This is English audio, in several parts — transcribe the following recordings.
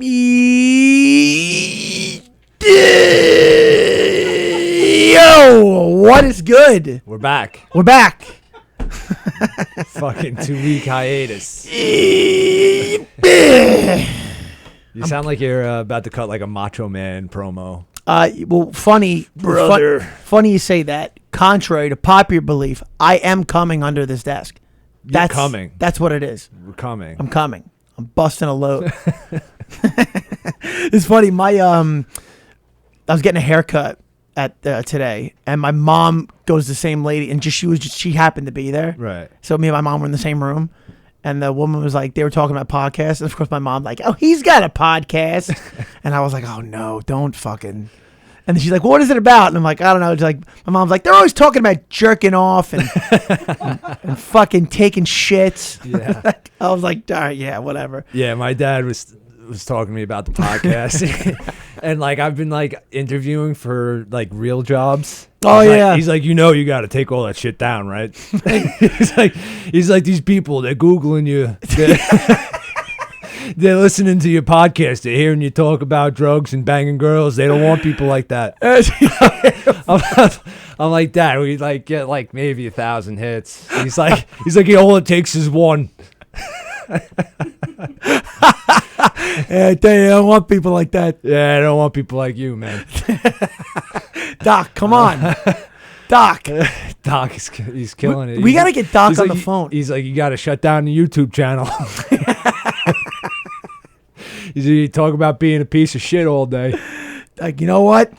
Yo, what is good? We're back. We're back. Fucking 2-week hiatus. You sound like you're about to cut like a Macho Man promo. Well, funny, Brother. Funny you say that. Contrary to popular belief, I am coming under this desk. That's coming. That's what it is. We're coming. I'm coming. I'm busting a load. It's funny. I was getting a haircut at today, and my mom goes the same lady, and she happened to be there. Right. So me and my mom were in the same room, and the woman was like, they were talking about podcasts, and of course my mom like, oh, he's got a podcast, and I was like, oh no, don't fucking. And then she's like, well, what is it about? And I'm like, I don't know. It's like my mom's like, they're always talking about jerking off and and fucking taking shits. Yeah. I was like, all right, yeah, whatever. Yeah, my dad was talking to me about the podcast. And like I've been like interviewing for like real jobs. Oh yeah. He's like, you got to take all that shit down, right? he's like these people, they're Googling you. They're listening to your podcast. They're hearing you talk about drugs and banging girls. They don't want people like that. I'm like, Dad, we like get like maybe 1,000 hits. He's like, yeah, all it takes is one. Yeah, I tell you, I don't want people like that. Yeah, I don't want people like you, man. Doc, come on. Doc. Doc, he's killing it. We got to get Doc on the phone. He's like, you got to shut down the YouTube channel. You talk about being a piece of shit all day. Like, you know what?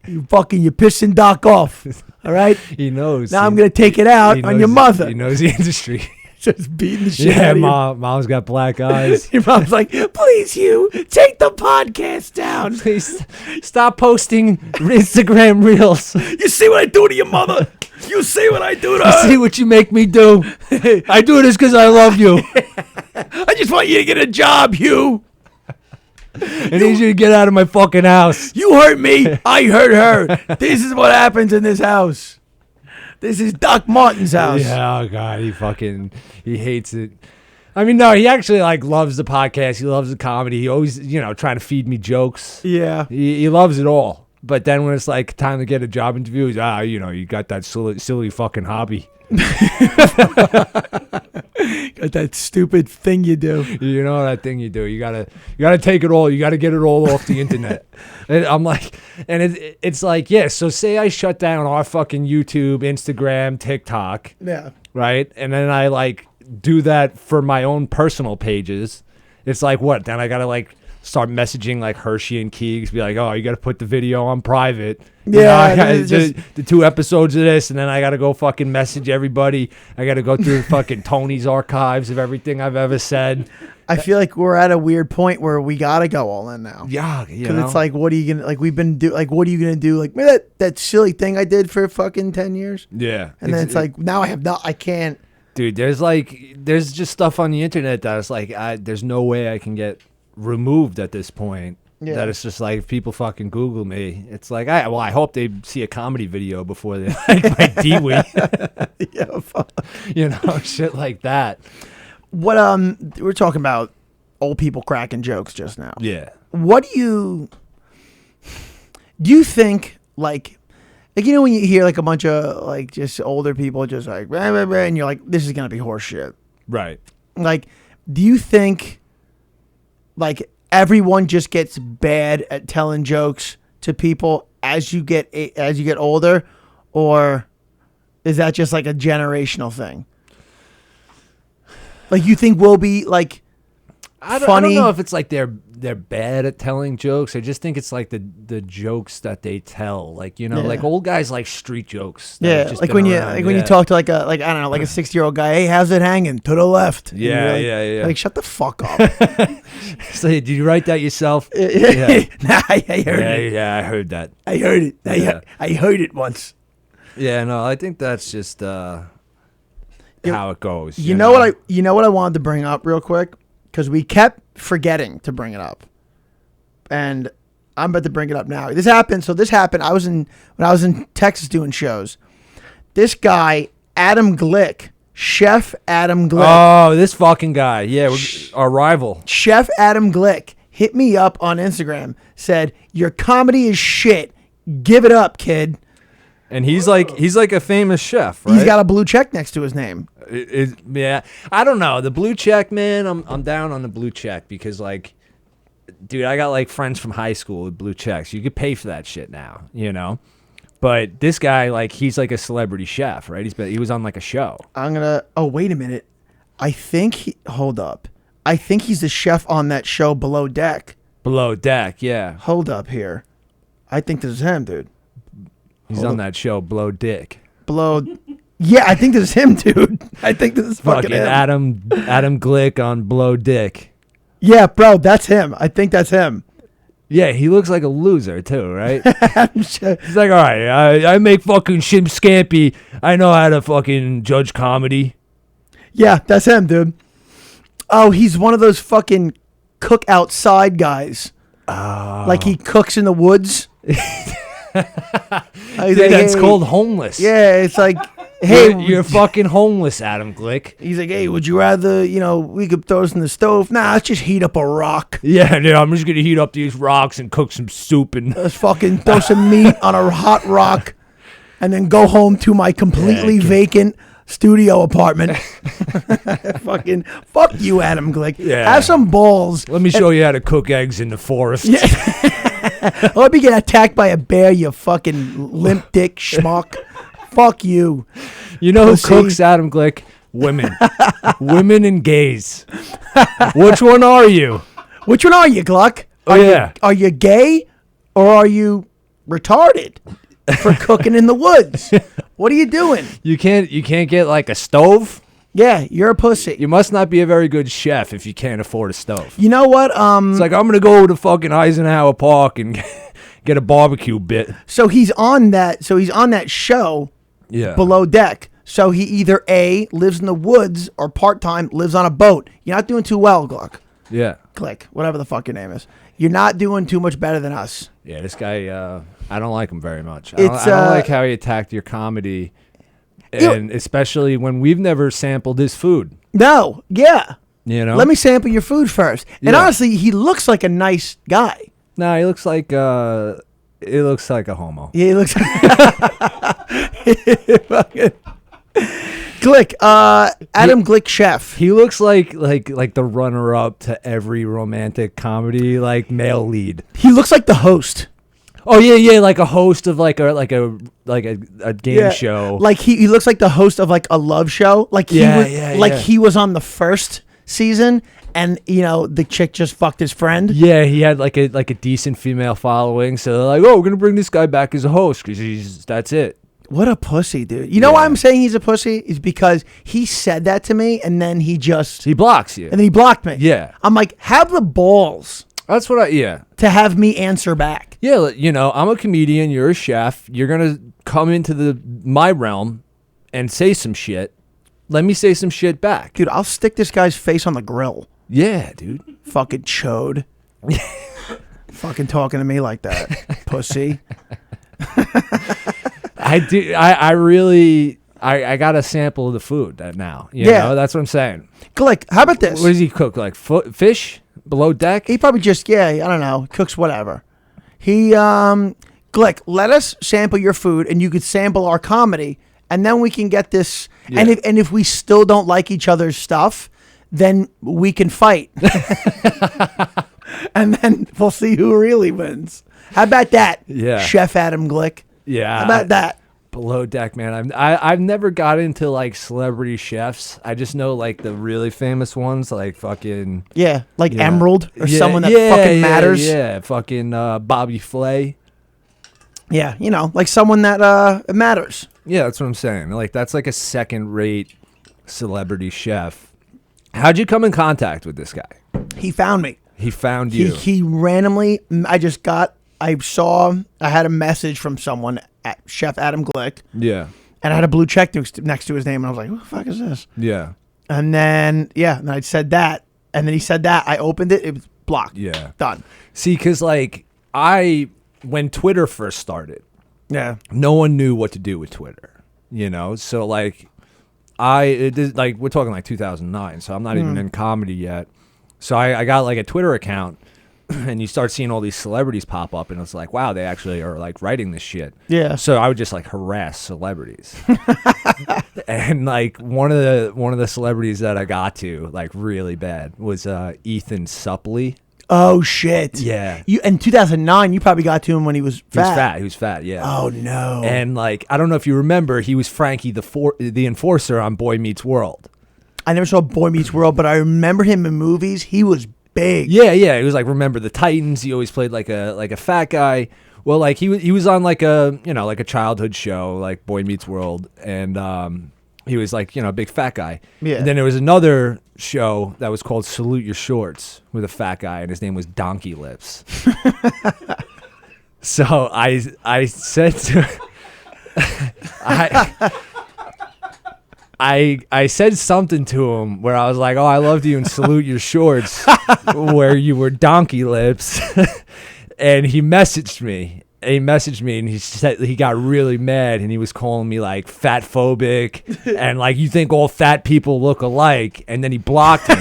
You're pissing Doc off. All right? He knows. Now I'm going to take it out on your mother. He knows the industry. Just beating the shit out of you. Mom's got black eyes. Your mom's like, please, Hugh, take the podcast down. Please stop posting Instagram reels. You see what I do to your mother? You see what I do to her? You see what you make me do? I do this because I love you. I just want you to get a job, Hugh. I need you to get out of my fucking house. You hurt me. I hurt her. This is what happens in this house. This is Doc Martin's house. Yeah, oh God, he hates it. I mean, no, he actually like loves the podcast. He loves the comedy. He always, trying to feed me jokes. Yeah. He loves it all. But then when it's like time to get a job interview, he's, you got that silly fucking hobby. Got that stupid thing you do. You know that thing you do. You gotta take it all. You gotta get it all off the internet. And I'm like, and it's like, yeah. So say I shut down our fucking YouTube, Instagram, TikTok. Yeah. Right, and then I like do that for my own personal pages. It's like what? Then I gotta like start messaging like Hershey and Keegs, be like, oh, you gotta put the video on private. Yeah, the 2 episodes of this, and then I gotta go fucking message everybody. I gotta go through fucking Tony's archives of everything I've ever said. I feel like we're at a weird point where we gotta go all in now. Yeah, because it's like, what are you gonna like? We've been what are you gonna do? Like that silly thing I did for fucking 10 years. Yeah, and then it's like now I can't. Dude, there's just stuff on the internet that it's like there's no way I can get removed at this point. Yeah. That it's just like if people fucking Google me, it's like I hope they see a comedy video before they like my Dewey. Yeah, shit like that. What we're talking about old people cracking jokes just now. Yeah. What do you think like when you hear like a bunch of like just older people just like blah, blah, blah, and you're like, this is gonna be horse shit. Right. Like, do you think like everyone just gets bad at telling jokes to people as you get older, or is that just like a generational thing? Like, you think we'll be like funny? I don't know if it's like they're bad at telling jokes. I just think it's like the jokes that they tell. Like, like old guys like street jokes. Yeah, like when you talk to like a 60-year-old guy, hey, how's it hanging? To the left. Yeah, yeah. Like, shut the fuck up. So, did you write that yourself? Yeah. Nah, I heard it. Yeah, I heard that. I heard it. Yeah. I heard it once. Yeah, no, I think that's just how it goes. You know what I wanted to bring up real quick, because we kept forgetting to bring it up, and I'm about to bring it up now. This happened. When I was in Texas doing shows. This guy, Adam Glick, Chef Adam Glick. Oh, this fucking guy. Yeah, our rival. Chef Adam Glick. hit me up on Instagram, said, "Your comedy is shit. Give it up, kid." And he's like a famous chef, right? He's got a blue check next to his name. Yeah, I don't know. The blue check, man, I'm down on the blue check because, like, dude, I got, like, friends from high school with blue checks. You could pay for that shit now, you know? But this guy, like, he's like a celebrity chef, right? He was on, like, a show. Oh, wait a minute. Hold up. I think he's the chef on that show Below Deck. Below Deck, yeah. Hold up here. I think this is him, dude. He's on that show, Blow Dick. Yeah, I think this is him, dude. I think this is fucking him. Adam Glick on Blow Dick. Yeah, bro, that's him. I think that's him. Yeah, he looks like a loser too, right? He's like, all right, I make fucking shim scampi. I know how to fucking judge comedy. Yeah, that's him, dude. Oh, he's one of those fucking cook outside guys. Oh. Like he cooks in the woods. That's called homeless. Yeah, it's like, hey, you're fucking homeless, Adam Glick. He's like, hey, would you rather, we could throw this in the stove? Nah, let's just heat up a rock. Yeah, I'm just gonna heat up these rocks and cook some soup and let's fucking throw some meat on a hot rock, and then go home to my completely vacant studio apartment. Fucking fuck you, Adam Glick. Yeah. Have some balls. Let me show you how to cook eggs in the forest. Yeah. I hope you get attacked by a bear, you fucking limp dick schmuck. Fuck you. You know who cooks, Adam Glick? Women. Women and gays. Which one are you? Which one are you, Gluck? Are you gay or are you retarded for cooking in the woods? What are you doing? You can't get like a stove? Yeah, you're a pussy. You must not be a very good chef if you can't afford a stove. You know what? It's like, I'm going to go to fucking Eisenhower Park and get a barbecue bit. So he's on that show, Below Deck. So he either A, lives in the woods, or part-time lives on a boat. You're not doing too well, Gluck. Yeah. Click, whatever the fuck your name is. You're not doing too much better than us. Yeah, this guy, I don't like him very much. I don't like how he attacked your comedy. And especially when we've never sampled his food. No, yeah. Let me sample your food first. And honestly, he looks like a nice guy. No, he looks like a homo. Yeah, he looks Glick, Adam Glick chef. He looks like the runner up to every romantic comedy, like male lead. He looks like the host. Oh yeah, like a host of like a game show. Like he looks like the host of like a love show. Like he was on the first season, and the chick just fucked his friend. Yeah, he had like a decent female following, so they're like, oh, we're gonna bring this guy back as a host because that's it. What a pussy, dude. You know why I'm saying he's a pussy? Is because he said that to me, and then he blocks you, and then he blocked me. Yeah, I'm like, have the balls. That's what to have me answer back. Yeah, I'm a comedian. You're a chef. You're gonna come into my realm and say some shit. Let me say some shit back, dude. I'll stick this guy's face on the grill. Yeah, dude. Fucking chode. Fucking talking to me like that, pussy. I do. I really. I got a sample of the food now. You know? That's what I'm saying. Glick, how about this? What does he cook? Like fish? Below Deck? He probably just, I don't know, cooks whatever. He, Glick, let us sample your food, and you could sample our comedy, and then we can get this. Yeah. And if we still don't like each other's stuff, then we can fight. And then we'll see who really wins. How about that? Yeah. Chef Adam Glick. Yeah. How about that? Below Deck, man. I've never got into like celebrity chefs. I just know like the really famous ones, like fucking like Emerald or someone that fucking matters. Yeah, fucking Bobby Flay. Yeah, like someone that matters. Yeah, that's what I'm saying. Like that's like a second-rate celebrity chef. How'd you come in contact with this guy? He found me. He found you. He randomly. I had a message from someone at Chef Adam Glick. Yeah. And I had a blue check next to his name, and I was like, "What the fuck is this?" Yeah. And then and I said that, and then he said that. I opened it; it was blocked. Yeah. Done. See, because like when Twitter first started, no one knew what to do with Twitter. So like we're talking like 2009, so I'm not even in comedy yet. So I got like a Twitter account. and you start seeing all these celebrities pop up, and it's like, wow, they actually are like writing this shit. Yeah. So I would just like harass celebrities, and like one of the celebrities that I got to like really bad was Ethan Suplee. Oh shit. Yeah. You in 2009, you probably got to him when he was fat. He was fat. Yeah. Oh no. And like, I don't know if you remember, he was Frankie the enforcer on Boy Meets World. I never saw Boy Meets World, but I remember him in movies. He was big. Yeah. He was like, Remember the Titans. He always played like a fat guy. Well, like he was on like a like a childhood show like Boy Meets World, and he was like a big fat guy. Yeah. And then there was another show that was called Salute Your Shorts with a fat guy, and his name was Donkey Lips. So I said to I said something to him where I was like, oh, I loved you in Salute Your Shorts where you were Donkey Lips. And he messaged me. And he said he got really mad, and he was calling me like fat phobic and like, you think all fat people look alike, and then he blocked me.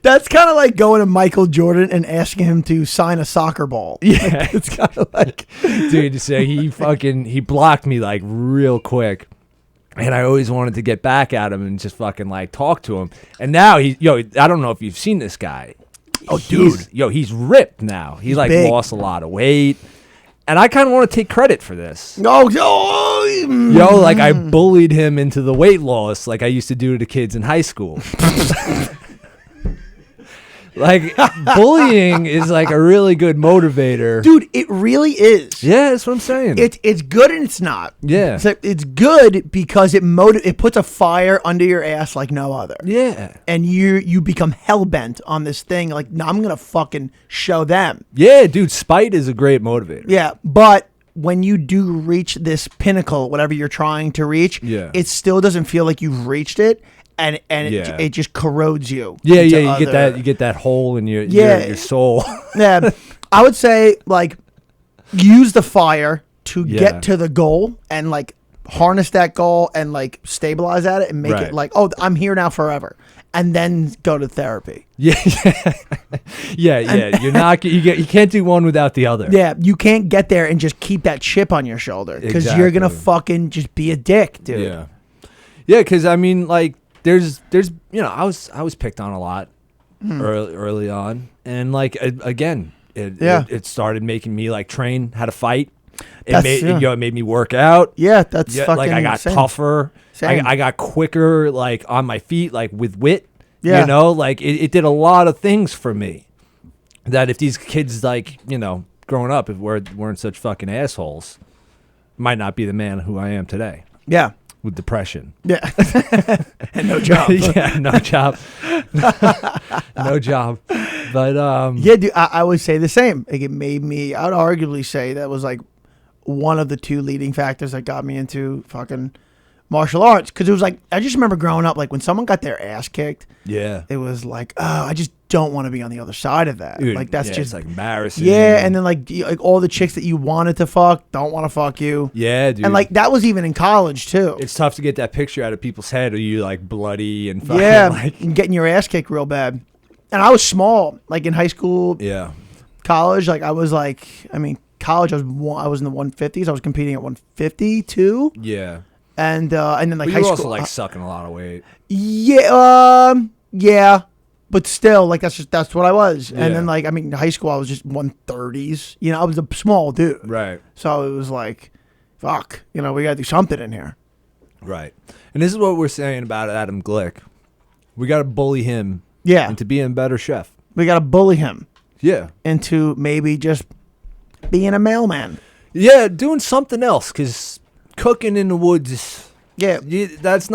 That's kind of like going to Michael Jordan and asking him to sign a soccer ball. Yeah. Like, it's kind of like, dude, so he blocked me like real quick. And I always wanted to get back at him and just fucking like talk to him. And now I don't know if you've seen this guy. Oh, dude. He's ripped now. He's like big. Lost a lot of weight. And I kind of want to take credit for this. Oh, Like I bullied him into the weight loss like I used to do to kids in high school. Like, bullying is like a really good motivator. dude, it really is. Yeah, that's what I'm saying. It's good and it's not. Yeah. So it's good because it puts a fire under your ass like no other. Yeah. And you become hell-bent on this thing like, no, I'm going to fucking show them. Yeah, dude, spite is a great motivator. Yeah, but when you do reach this pinnacle, whatever you're trying to reach, it still doesn't feel like you've reached it. And it just corrodes you. Yeah, you get that hole in your soul. Yeah, I would say like use the fire to get to the goal and like harness that goal and like stabilize at it and make it like, oh, I'm here now forever, and then go to therapy. Yeah. You can't do one without the other. Yeah, you can't get there and just keep that chip on your shoulder because you're gonna fucking just be a dick, dude. Yeah, because I mean, like. There's I was picked on a lot early on, and like again it started making me like train how to fight. It made me work out. Yeah, that's fucking like I got tougher. I got quicker like on my feet like with wit. Yeah. Like it did a lot of things for me that if these kids like growing up if weren't such fucking assholes, might not be the man who I am today. Yeah. With depression. Yeah. And no job. Yeah, no job. No job. But yeah, dude, I would say the same. Like it made me, I would arguably say that was like one of the two leading factors that got me into fucking martial arts. Cause it was like, I just remember growing up, like when someone got their ass kicked, it was like, oh, I just don't want to be on the other side of that. Dude, like that's just it's like embarrassing. Yeah, and then like all the chicks that you wanted to fuck don't want to fuck you. Yeah, dude. And like that was even in college too. It's tough to get that picture out of people's head of you like bloody and fucking and getting your ass kicked real bad. And I was small, like in high school. Yeah. College, like I was like, college I was in the 150s. I was competing at 152. Yeah. And then like but high you school, were also like sucking a lot of weight. Yeah, yeah, but still, like that's what I was. And then like high school I was just 130s. I was a small dude. Right. So it was like, fuck, we gotta do something in here. Right. And this is what we're saying about Adam Glick. We gotta bully him. Yeah. Into being a better chef. We gotta bully him. Yeah. Into maybe just being a mailman. Yeah, doing something else because. Cooking in the woods, that's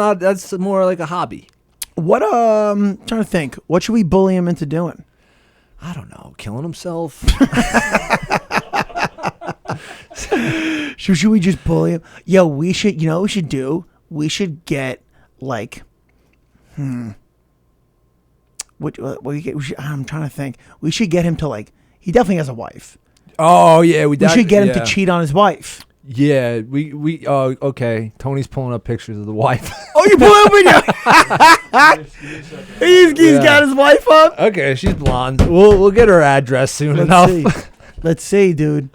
more like a hobby. What I'm trying to think. What should we bully him into doing? I don't know, killing himself. Should we just bully him? Yo, we should. You know what we should do? We should get like, what we get? I'm trying to think. We should get him to like. He definitely has a wife. Oh yeah, we should get him to cheat on his wife. Yeah, we okay. Tony's pulling up pictures of the wife. Oh, you pull over He's got his wife up. Okay, she's blonde. We'll get her address soon Let's enough. see. Let's see, dude.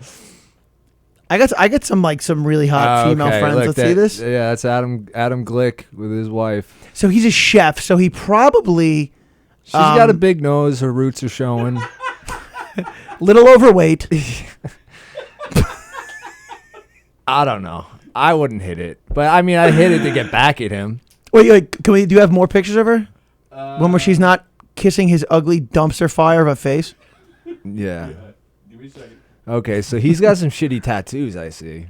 I got some really hot female friends. Look, Let's see this. Yeah, that's Adam Glick with his wife. So he's a chef. So he probably She's got a big nose. Her roots are showing. little overweight. I don't know. I wouldn't hit it, but I mean, I hit it to get back at him. Wait. Do you have more pictures of her? One where she's not kissing his ugly dumpster fire of a face. Yeah. Give me a second. Okay, so he's got some shitty tattoos. I see.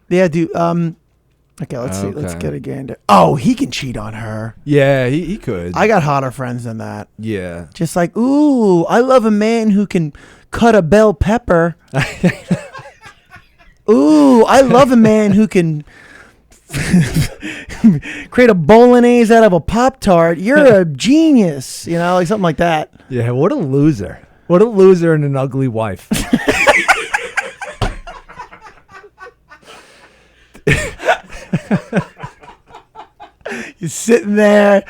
Yeah, dude. Okay, let's see. Let's get a gander. Oh, he can cheat on her. Yeah, he could. I got hotter friends than that. Yeah. Just like, ooh, I love a man who can cut a bell pepper. Ooh, I love a man who can create a bolognese out of a Pop-Tart. You're a genius. You know, like something like that. Yeah, what a loser. What a loser and an ugly wife. You're sitting there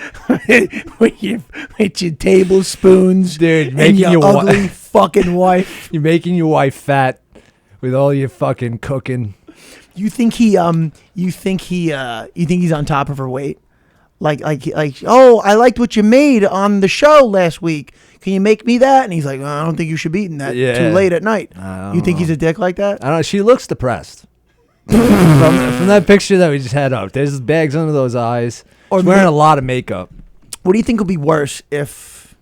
with your tablespoons, dude, and making your your ugly fucking wife. You're making your wife fat with all your fucking cooking. You think he's on top of her weight? Like, oh, I liked what you made on the show last week. Can you make me that? And he's like, I don't think you should be eating that too late at night. You think he's a dick like that? I don't know. She looks depressed. from that picture that we just had up, there's bags under those eyes. She's wearing a lot of makeup. What do you think would be worse if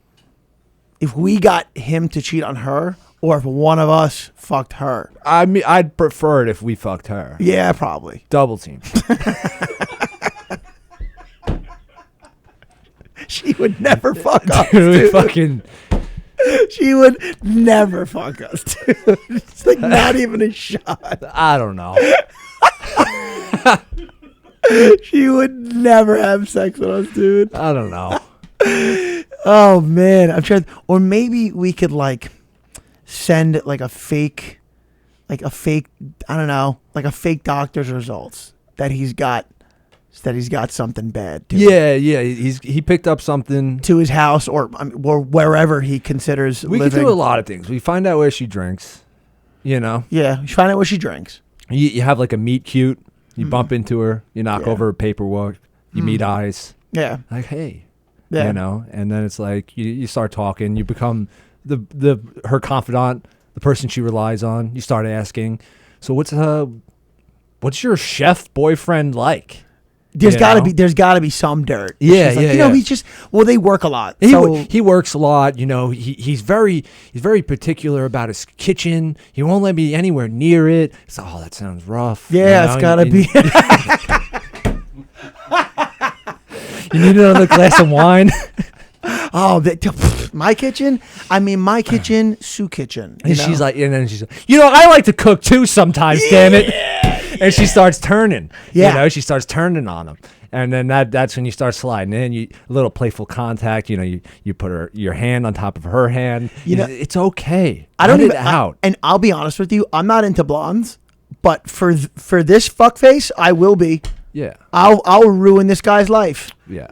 we got him to cheat on her, or if one of us fucked her? I mean, I'd prefer it if we fucked her. Yeah, probably. Double team. She would never fuck us. Dude. She would never fuck us, dude. It's like not even a shot. I don't know. She would never have sex with us, dude. I don't know. Oh man, I'm trying. Or maybe we could like send like a fake. I don't know, like a fake doctor's results that he's got something bad. To Yeah. He picked up something to his house or wherever he considers we living. could do a lot of things. We find out where she drinks. You know. Yeah, you find out what she drinks. You have like a meet cute. You bump into her. You knock over her paperwork. You meet eyes. Yeah. Like, hey. Yeah. You know, and then it's like you start talking. You become her confidant, the person she relies on. You start asking, so what's your chef boyfriend like? There's gotta be some dirt. Yeah, like, yeah. He's just they work a lot. He works a lot. You know, he's very particular about his kitchen. He won't let me anywhere near it. So, that sounds rough. Yeah, it's gotta be. You need another glass of wine. Oh, my kitchen. I mean, my kitchen, Sue kitchen. And she's like, I like to cook too sometimes. Damn it. And she starts turning. Yeah. You know, she starts turning on him. And then that's when you start sliding in. A little playful contact. You know, you put your hand on top of her hand. You know, it's okay. I don't Let even it out. And I'll be honest with you, I'm not into blondes, but for this fuckface, I will be. Yeah. I'll ruin this guy's life. Yeah.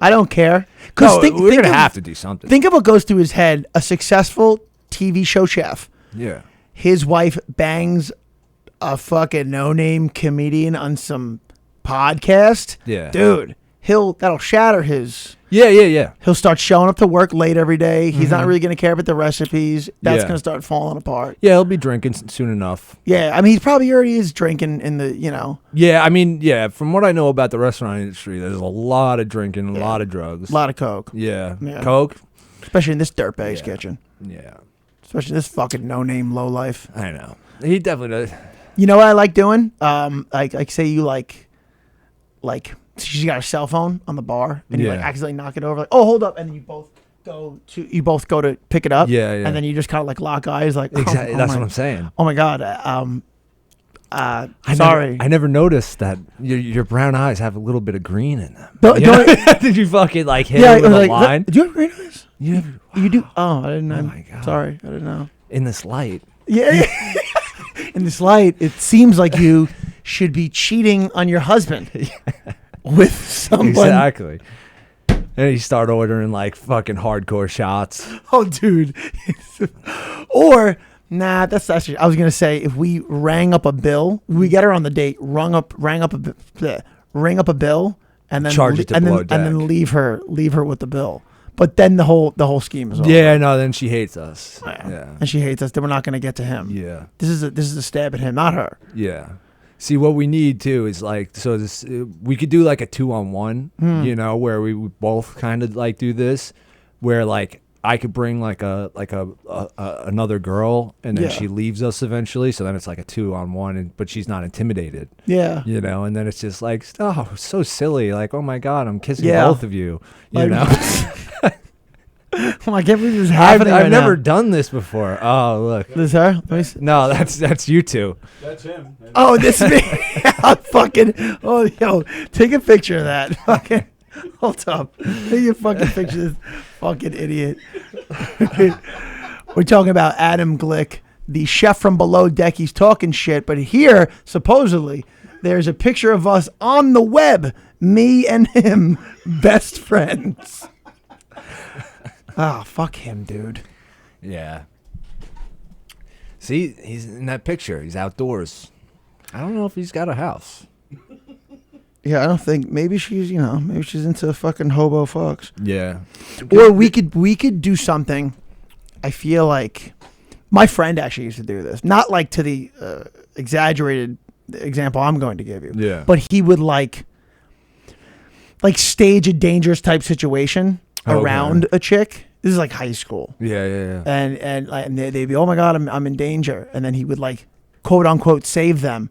I don't care. We're going to have to do something. Think of what goes through his head. A successful TV show chef. Yeah. His wife bangs a fucking no-name comedian on some podcast. Yeah. Dude, that'll shatter his... Yeah. He'll start showing up to work late every day. He's not really going to care about the recipes. That's going to start falling apart. Yeah, he'll be drinking soon enough. Yeah, I mean, he probably already is drinking in the, Yeah, I mean, from what I know about the restaurant industry, there's a lot of drinking, a lot of drugs. A lot of coke. Yeah. Coke? Especially in this dirtbag's kitchen. Yeah. Especially this fucking no-name lowlife. I know. He definitely does. You know what I like doing? Like say you like she's got her cell phone on the bar and you like accidentally knock it over, like, oh, hold up, and then you both go to pick it up. Yeah. And then you just kind of like lock eyes, like, exactly. That's what I'm saying. Oh my god. Sorry. I never noticed that your brown eyes have a little bit of green in them. Did you fucking like hit it with a line? Do you have green eyes? You do? Oh, I didn't know. Oh my god. Sorry, I didn't know. In this light. Yeah. in this light, it seems like you should be cheating on your husband with someone. Exactly. And he start ordering like fucking hardcore shots. Oh, dude. Or, nah, that's actually, I was going to say, if we rang up a bill, we get her on the date, ring up a bill, and then Charge it to below deck. and then leave her with the bill. But then the whole scheme is over. Yeah, no, then she hates us. Yeah. And she hates us. Then we're not going to get to him. Yeah. This is a stab at him, not her. Yeah. See, what we need too is like, so this we could do like a 2-on-1, you know, where we would both kind of like do this, where like I could bring like another girl, and then she leaves us eventually. So then it's like a 2-on-1, but she's not intimidated. Yeah. You know, and then it's just like, oh, so silly. Like, oh my God, I'm kissing both of you. You know. Well, I can't believe this is happening. I've never done this before. Oh, look. This her? Let me see. No, that's you two. That's him. Oh, this me. Oh, yo, take a picture of that. Fucking, hold up. Take a fucking picture of this fucking idiot. We're talking about Adam Glick, the chef from Below Deck. He's talking shit, but here, supposedly, there's a picture of us on the web. Me and him, best friends. Oh, fuck him, dude. Yeah. See, he's in that picture. He's outdoors. I don't know if he's got a house. Yeah, I don't think. Maybe she's into fucking hobo fucks. Yeah. Or we could do something. I feel like my friend actually used to do this. Not like to the exaggerated example I'm going to give you. Yeah. But he would like stage a dangerous type situation around a chick. This is like high school. Yeah. And they'd be, oh my God, I'm in danger. And then he would like, quote unquote, save them.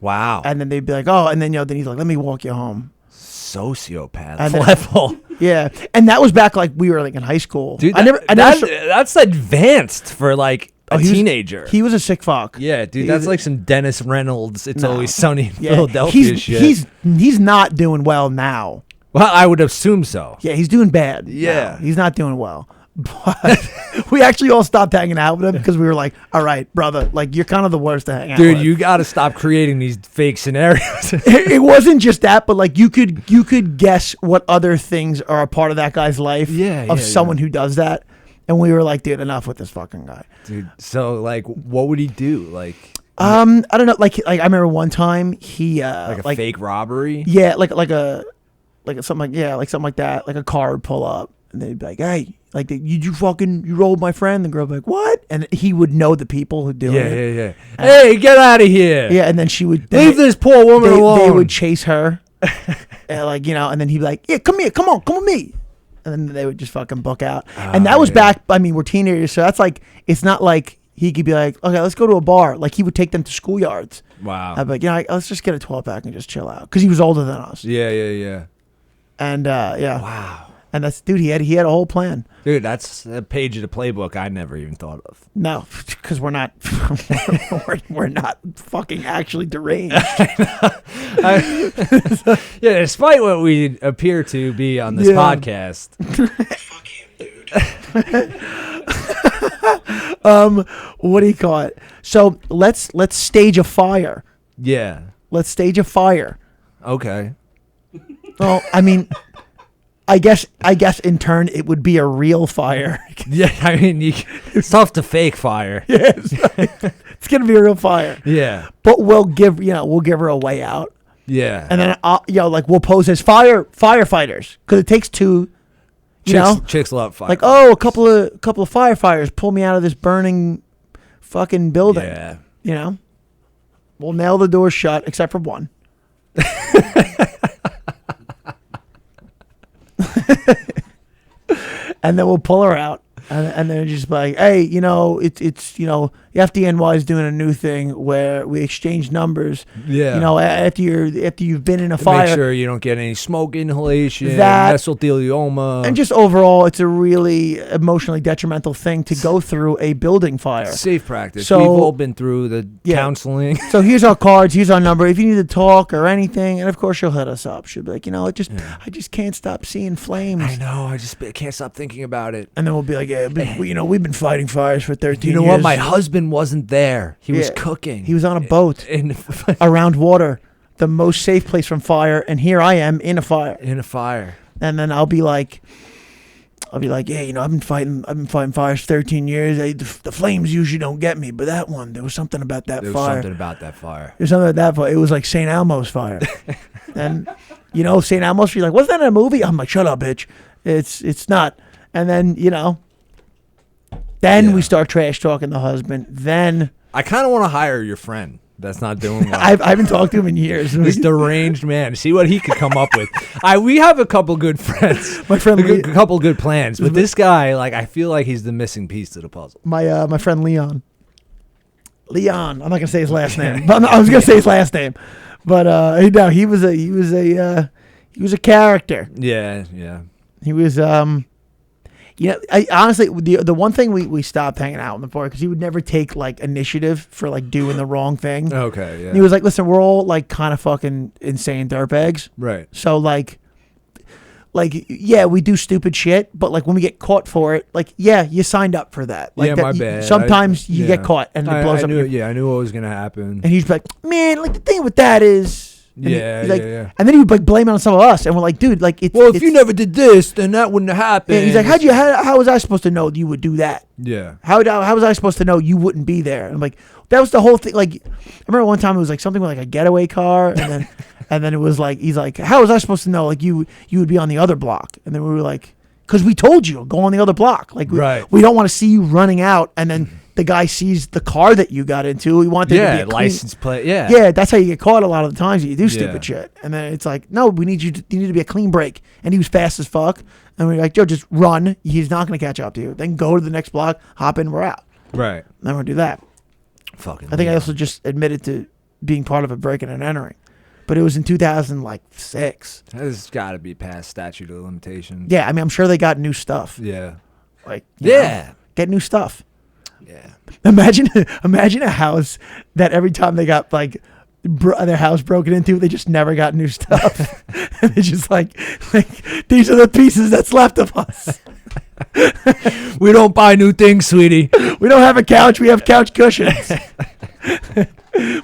Wow. And then they'd be like, oh, and then then he's like, let me walk you home. Sociopath level. Yeah. And that was back like we were like in high school. Dude, that's advanced for like a teenager. He was a sick fuck. Yeah, dude, that's like some Dennis Reynolds. It's Always Sunny in Philadelphia shit. He's not doing well now. Well, I would assume so. Yeah, he's doing bad. Yeah. Now. He's not doing well. But we actually all stopped hanging out with him because we were like, all right, brother, like you're kind of the worst to hang out with. Dude, you got to stop creating these fake scenarios. It wasn't just that, but like you could guess what other things are a part of that guy's life of someone who does that. And we were like, dude, enough with this fucking guy. Dude, so like what would he do? Like I don't know, like I remember one time he like a fake robbery? Yeah, like something like that. Like a car would pull up and they'd be like, hey, like you rolled my friend. The girl would be like, what? And he would know the people who do it. Yeah. Hey, get out of here. Yeah, and then she would leave this poor woman alone. They would chase her. And then he'd be like, yeah, come here, come with me. And then they would just fucking book out. And that was back, I mean, we're teenagers, so that's like, it's not like he could be like, okay, let's go to a bar. Like he would take them to schoolyards. Wow. I'd be like, let's just get a 12-pack and just chill out. Because he was older than us. Yeah. And yeah. Wow. And that's, dude, he had a whole plan. Dude, that's a page of the playbook I never even thought of. No, because we're not we're not fucking actually deranged. Yeah, despite what we appear to be on this podcast. Fuck him, dude. What do you call it? So let's stage a fire. Yeah. Let's stage a fire. Okay. Well, I mean, I guess in turn it would be a real fire. Yeah, I mean, it's tough to fake fire. Yes, it's gonna be a real fire. Yeah, but we'll give her a way out. Yeah, and then we'll pose as firefighters because it takes two. Chicks love fire. Like, oh, a couple of firefighters pull me out of this burning fucking building. Yeah, we'll nail the door shut except for one. And then we'll pull her out, and then just be like, hey, it's FDNY is doing a new thing where we exchange numbers. Yeah. After you've been in a fire, make sure you don't get any smoke inhalation, mesothelioma, and just overall, it's a really emotionally detrimental thing to go through a building fire. Safe practice. So, we've all been through the counseling. So here's our cards. Here's our number. If you need to talk or anything, and of course she'll hit us up. She'll be like, I just can't stop seeing flames. I know. I just can't stop thinking about it. And then we'll be like, yeah, we've been fighting fires for 13 years. You know what? My husband husband wasn't there. He was Yeah. cooking. He was on a boat around water, the most safe place from fire, and here I am in a fire. in a fire. And then I'll be like, yeah, you know, I've been fighting fires for 13 years. The flames usually don't get me, but that one, there was something about that There was fire. something about that fire. There's something about that fire. It was like St. Elmo's fire. And, you know, St. Elmo's, you're like, wasn't that in a movie? I'm like, shut up, bitch. It's not. And then, you know, then we start trash talking the husband. Then I kind of want to hire your friend. That's not doing well. I haven't talked to him in years. This deranged man. See what he could come up with. We have a couple good friends. My friend a couple good plans, but this guy, like, I feel like he's the missing piece to the puzzle. my friend Leon. I'm not gonna say his last name, but I was gonna say his last name. But no, he was a character. Yeah. He was you know, I honestly, the one thing we stopped hanging out with him for, because he would never take like initiative for like doing the wrong thing. Okay. Yeah. He was like, listen, we're all like kind of fucking insane dirtbags. Right. So like, yeah, we do stupid shit, but like when we get caught for it, like, yeah, you signed up for that. Like, Yeah, that, my bad. Sometimes you get caught and it blows up. I knew what was gonna happen. And he's like, man, like the thing with that is. And Yeah, he's like, yeah. And then he would like blame it on some of us, and we're like, dude, like, If you never did this, then that wouldn't have happened. Yeah, he's like, how was I supposed to know you would do that? Yeah. How was I supposed to know you wouldn't be there? And I'm like, that was the whole thing. Like, I remember one time it was like something with like a getaway car, and then and then it was like, he's like, how was I supposed to know like you would be on the other block? And then we were like, because we told you go on the other block. Like, we don't want to see you running out, and then the guy sees the car that you got into. We want there to be a clean license plate. Yeah. Yeah, that's how you get caught a lot of the times. You do stupid shit, and then it's like, no, you need to be a clean break. And he was fast as fuck, and we're like, Joe, just run. He's not gonna catch up to you. Then go to the next block, hop in, we're out. Right. Then we'll do that. Fucking. I think I also just admitted to being part of a breaking and entering, but it was in 2006. That has got to be past statute of limitations. Yeah, I mean, I'm sure they got new stuff. Yeah. Like, you know, get new stuff. Yeah. Imagine a house that every time they got like their house broken into, they just never got new stuff. And it's just like these are the pieces that's left of us. We don't buy new things, sweetie. We don't have a couch. We have couch cushions.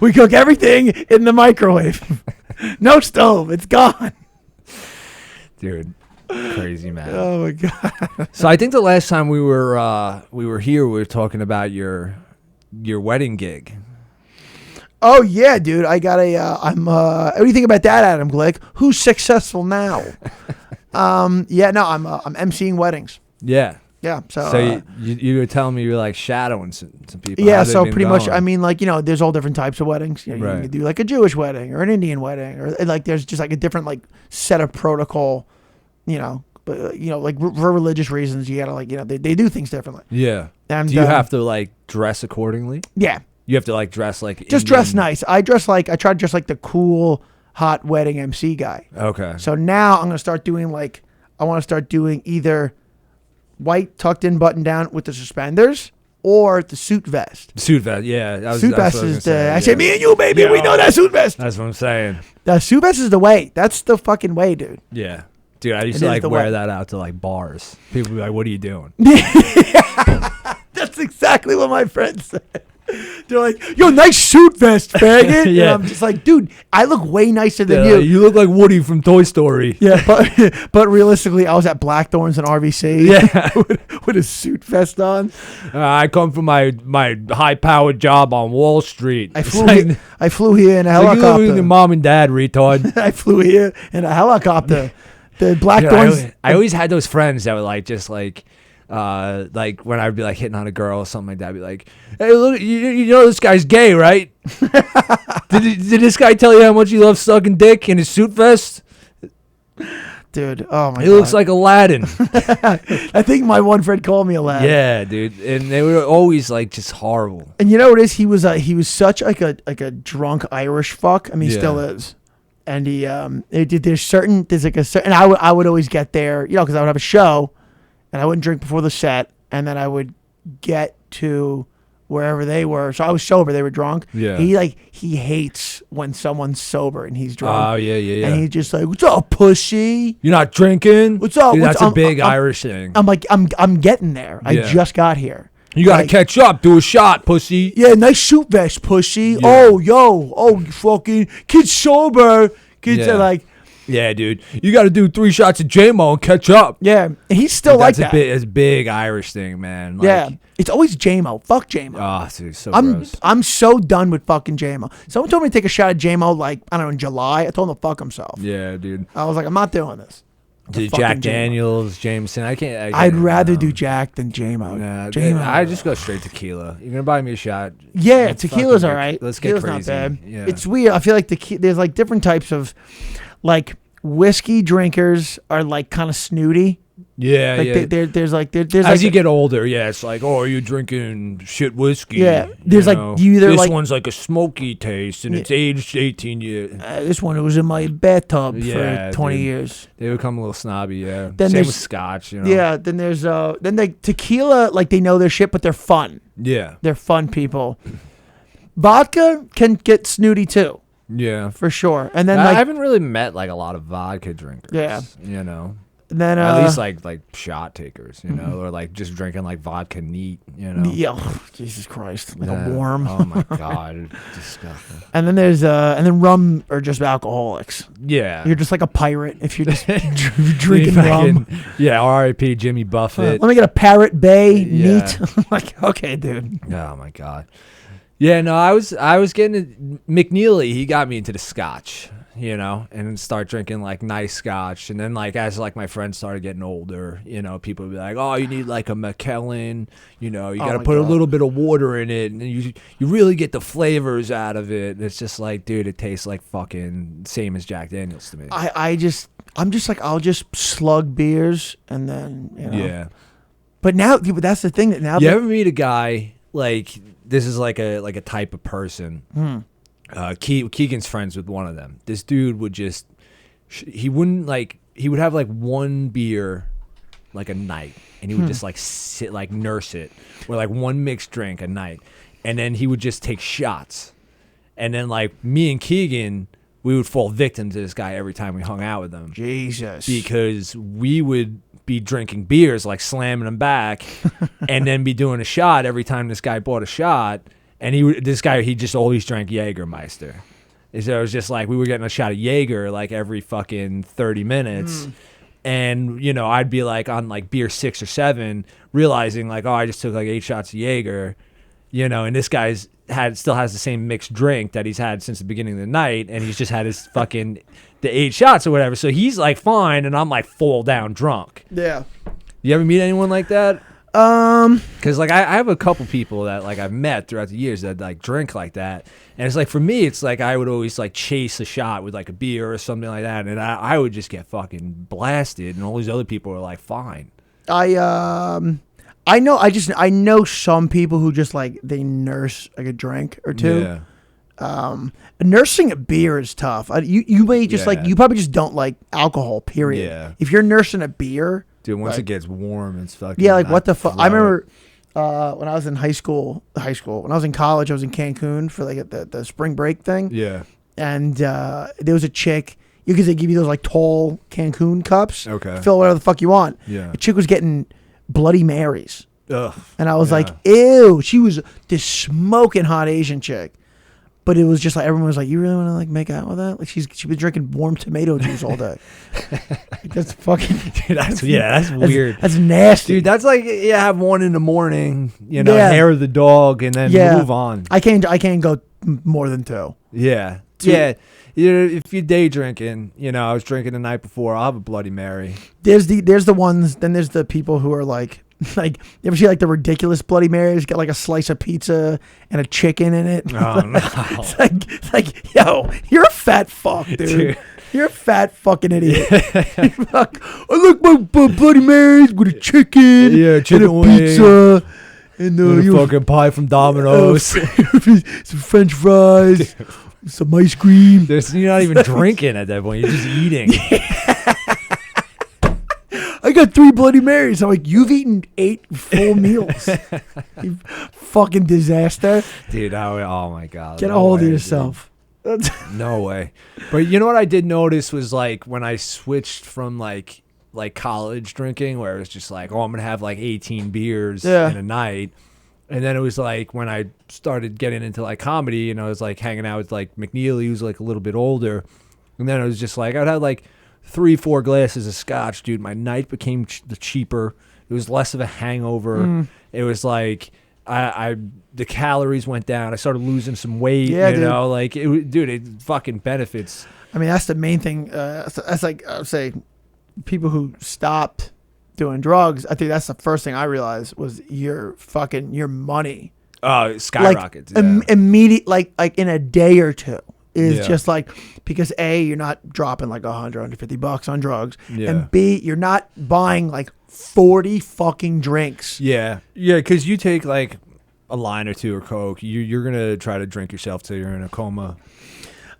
We cook everything in the microwave. No stove. It's gone. Dude. Crazy, man. Oh my god. So I think the last time we were here, we were talking about your wedding gig. Oh yeah, dude. I got a. What do you think about that, Adam Glick? Who's successful now? Yeah, no, I'm emceeing weddings. Yeah. Yeah. So you were telling me you were like shadowing some people. Yeah. How's it So been pretty much, going? I mean, like, you know, there's all different types of weddings. You know, Right. you can do like a Jewish wedding or an Indian wedding, or like there's just like a different like set of protocol. You know, but you know, like for religious reasons, you gotta like, you know, they do things differently. Yeah. And do you have to like dress accordingly? Yeah. You have to like dress like Just Indian? dress nice. I try to dress like the cool, hot wedding MC guy. Okay. So now I'm gonna start doing like, I want to start doing either white tucked in button down with the suspenders or the suit vest. Suit vest, yeah. Suit vest is I say, me and you, baby, Yeah. we know that suit vest. That's what I'm saying. The suit vest is the way. That's the fucking way, dude. Yeah. Dude, I used It to is like the wear way. that out to like bars. People would be like, what are you doing? That's exactly what my friends said. They're like, yo, nice suit vest, faggot. Yeah. And I'm just like, dude, I look way nicer than Yeah, you. you look like Woody from Toy Story. Yeah, but realistically, I was at Blackthorns in RVC. Yeah. with a suit vest on. I come from my high-powered job on Wall Street. I flew here in a You live with helicopter. your mom and dad, retard. I flew here in a helicopter. The Dude, Blackthorns. I always had those friends that were like, just like when I'd be like hitting on a girl or something like that, I'd be like, hey, look, you know this guy's gay, right? did this guy tell you how much he loves sucking dick in his suit vest? Dude, oh my god. He looks like Aladdin. I think my one friend called me a lad. Yeah, dude. And they were always like just horrible. And you know what it is? He was such like a drunk Irish fuck. I mean, he Yeah. still is. And there's like a certain, and I would always get there, you know, because I would have a show, and I wouldn't drink before the set, and then I would get to wherever they were. So I was sober, they were drunk. Yeah. He hates when someone's sober and he's drunk. Oh, yeah. And he's just like, "What's up, pussy?" You're not drinking? What's up? Dude, What's- that's a big Irish thing. I'm like, I'm getting there. I Yeah. just got here. You gotta Like, catch up. Do a shot, pussy. Yeah, nice suit vest, pussy. Yeah. Oh, you fucking kid's sober. Kids Yeah. are like, Yeah, dude. You gotta do 3 shots of J-Mo and catch up. yeah. And he's still like that. It's a big Irish thing, man. Like, Yeah, it's always J-Mo. Fuck J-Mo. Oh, dude, so I'm gross. I'm so done with fucking J-Mo. Someone told me to take a shot of J-Mo like, I don't know, in July. I told him to fuck himself. Yeah, dude. I was like, I'm not doing this. Dude, fucking Jack J-Mo. Daniels, Jameson. I can't. I'd rather do Jack than J-Mo. Nah, J-Mo. I just go straight tequila. You're gonna buy me a shot. Yeah, Let's tequila's fucking all right. Let's get Tequila's crazy. not bad. Yeah. It's weird. I feel like there's like different types of, like, whiskey drinkers are like kind of snooty. yeah, Like yeah. there's like As like you get older, yeah, it's like, oh, are you drinking shit whiskey? Yeah, there's like, know? you either this like- one's like a smoky taste, and it's aged 18 years. this one was in my bathtub Yeah, for 20 dude. years. They become a little snobby, yeah. Then Same there's- with scotch, you know. Yeah, then there's then they tequila, like they know their shit, but they're fun. Yeah, They're fun people. Vodka can get snooty too, yeah. for sure. And then I like haven't really met like a lot of vodka drinkers. Yeah. you know. and then At least like shot takers, you know, or like just drinking like vodka neat, you know. yeah, Jesus Christ, like Yeah. a worm. Oh my god, disgusting. And then there's and then rum are just alcoholics. Yeah. You're just like a pirate if you're just drinking rum. Yeah, R.I.P. Jimmy Buffett. Let me get a Parrot Bay Yeah. neat. Like, okay, dude. Oh my god. Yeah, no, I was getting McNeely. He got me into the scotch, you know, and start drinking like nice scotch. And then like as like my friends started getting older, you know, people would be like, oh, you need like a McKellen, you know, you Oh got to my put a God. little bit of water in it, and you really get the flavors out of it. And it's just like, dude, it tastes like fucking same as Jack Daniels to me. I'm just like, I'll just slug beers and then, you know. Yeah. But now, but that's the thing that now. You that- ever meet a guy like this is like a type of person? Keegan's friends with one of them. This dude would just he would have like one beer like a night, and he would just like sit like nurse it, or like one mixed drink a night, and then he would just take shots, and then like me and Keegan, we would fall victim to this guy every time we hung out with him. Jesus. Because we would be drinking beers, like slamming them back, and then be doing a shot every time this guy bought a shot. And he just always drank Jägermeister. So it was just like we were getting a shot of Jaeger like every fucking 30 minutes. And, you know, I'd be like on like beer 6 or 7, realizing like, oh, I just took like 8 shots of Jaeger, you know, and this guy's still has the same mixed drink that he's had since the beginning of the night, and he's just had his fucking the 8 shots or whatever. So he's like fine, and I'm like full down drunk. Yeah. You ever meet anyone like that? Because like I have a couple people that like I've met throughout the years that like drink like that, and it's like for me it's like I would always like chase a shot with like a beer or something like that, and I would just get fucking blasted, and all these other people are like fine. I know some people who just like they nurse like a drink or two. Yeah. Nursing a beer is tough. You may just like Yeah. you probably just don't like alcohol. Period. Yeah. If you're nursing a beer, Dude, once like- it gets warm, it's fucking. yeah, like what the fuck? I throw remember when I was in high school. When I was in college, I was in Cancun for like the spring break thing. it. Yeah. And there was a chick. Because they give you those like tall Cancun cups. Okay. Fill whatever the fuck you want. Yeah. The chick was getting Bloody Marys. Ugh. And I was Yeah. like, ew. She was this smoking hot Asian chick. But it was just like, everyone was like, you really want to like make out with that? Like she's been drinking warm tomato juice all day. Like, that's fucking, Dude, that's weird. That's nasty. Dude, that's like have one in the morning, you know, Yeah. hair the dog, and then Yeah. move on. I can't go more than 2. Yeah. Dude. Yeah. You know, if you're day drinking, you know, I was drinking the night before, I'll have a Bloody Mary. There's the ones, then there's the people who are like you ever see like the ridiculous Bloody Marys? Got like a slice of pizza and a chicken in it. Oh, no. It's like, yo, you're a fat fuck, dude. You're a fat fucking idiot. Fuck, I like my Bloody Marys with a chicken, Yeah, chicken and a wing. pizza, and And a you fucking pie from Domino's. some French fries, some ice cream. You're not even drinking at that point. You're just eating. I got 3 Bloody Marys. I'm like, you've eaten 8 full meals. You fucking disaster. Dude, oh my God. Get a no hold way, of dude. yourself. No way. But you know what I did notice was like when I switched from like college drinking, where it was just like, oh, I'm gonna have like 18 beers Yeah. in a night. And then it was like when I started getting into like comedy and I was like hanging out with like McNeely, who's like a little bit older. And then it was just like I'd have like 3-4 glasses of scotch, dude. My night became cheaper. It was less of a hangover. It was like the calories went down. I started losing some weight. Yeah, you dude. know, like it fucking benefits. I mean, that's the main thing. That's like I would say, people who stopped doing drugs. I think that's the first thing I realized was your money. Oh, it skyrockets. Immediate, like in a day or two is Yeah. just like, because A, you're not dropping like $150 on drugs, Yeah. and B, you're not buying like 40 fucking drinks. Yeah, because you take like a line or two of coke, you're gonna try to drink yourself till you're in a coma.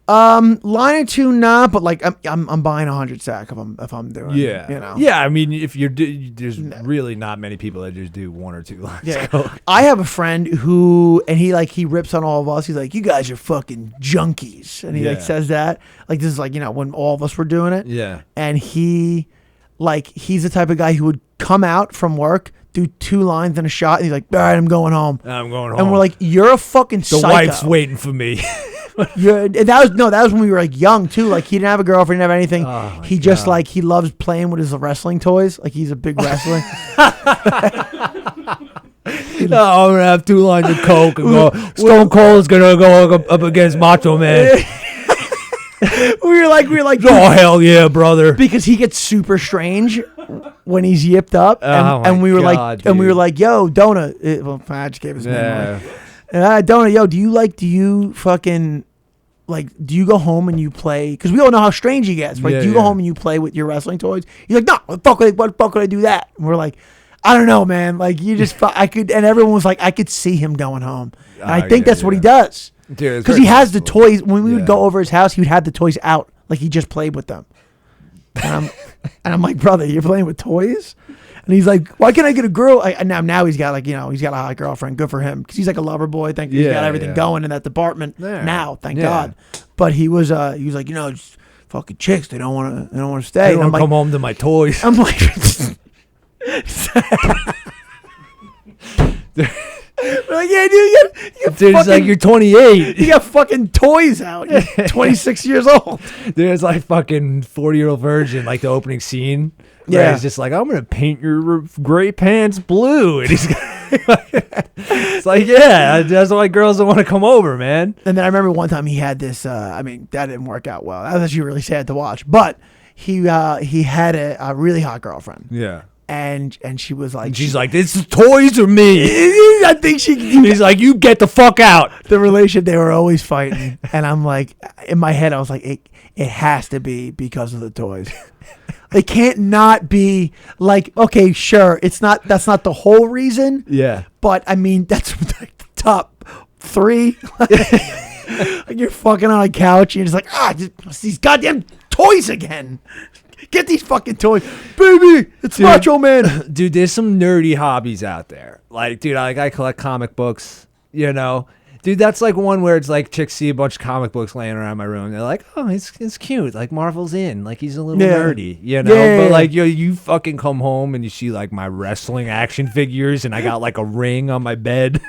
Line or two, nah, but like I'm buying 100 sack if I'm doing. Yeah, you know. Yeah, I mean, if there's really not many people that just do 1 or 2 lines. Yeah, of coke. I have a friend who, and he rips on all of us. He's like, "You guys are fucking junkies," and he like Yeah. says that. Like, this is like, when all of us were doing it. Yeah. And he's the type of guy who would come out from work, do 2 lines and a shot, and he's like, "All right, I'm going home." I'm going home. And we're like, "You're a fucking the psycho." wife's waiting for me. And that was when we were like young too. Like, he didn't have a girlfriend, didn't have anything. Oh, my He just God. like, he loves playing with his wrestling toys. Like, he's a big wrestler. No, I'm gonna have 2 lines of coke and go. Stone Cold is gonna go up against Macho Man. we were like, Oh hell yeah, brother! because he gets super strange when he's yipped up, Oh my and we were God, like, dude. "Yo, Donut." Well, I just gave his name Yeah. away. Donut, yo, do you fucking like? Do you go home and you play? Because we all know how strange he gets, right? Yeah, Do you go yeah. home and you play with your wrestling toys? He's like, "No, what the fuck would I do that?" And we're like, "I don't know, man. Like, you just, I could." And everyone was like, "I could see him going home." And I think that's what he does. Dude, Because he has the toys. When we would Yeah. go over his house, he would have the toys out, like he just played with them. And I'm like, "Brother, you're playing with toys?" And he's like, "Why can't I get a girl?" Now he's got like, he's got a hot girlfriend. Good for him, because he's like a lover boy. Thank you. He's got Yeah, everything yeah. going in that department There. now. Thank Yeah. God. But he was like, just fucking chicks. They don't want to stay. I And don't I'm want to like, come home to my toys. I'm like, we're like, "Yeah, dude, you got Dude, it's fucking, like you're 28. you got fucking toys out. You're 26 years old." There's like fucking 40-year-old virgin, like the opening scene. Where Yeah. he's just like, "I'm gonna paint your gray pants blue," and he's. It's like, yeah, that's why girls don't want to come over, man. And then I remember one time he had this. That didn't work out well. That was actually really sad to watch. But he had a really hot girlfriend, Yeah. and she was like, And she's like, "This is toys or me?" I think He's like, "You get the fuck out." the relationship, they were always fighting, and I'm like, in my head, I was like, it has to be because of the toys. It can't not be like, okay, sure, that's not the whole reason, Yeah. but I mean, that's like the top 3. Like, you're fucking on a couch, and you're just like, just these goddamn toys again. Get these fucking toys, baby. It's Dude. Macho Man. Dude, there's some nerdy hobbies out there. Like, dude, I collect comic books, Dude, that's like one where it's like chicks see a bunch of comic books laying around my room. They're like, "Oh, it's cute. Like, Marvel's in. Like, he's a little Yeah. nerdy, Yeah, But yeah. like, you fucking come home and you see like my wrestling action figures, and I got like a ring on my bed.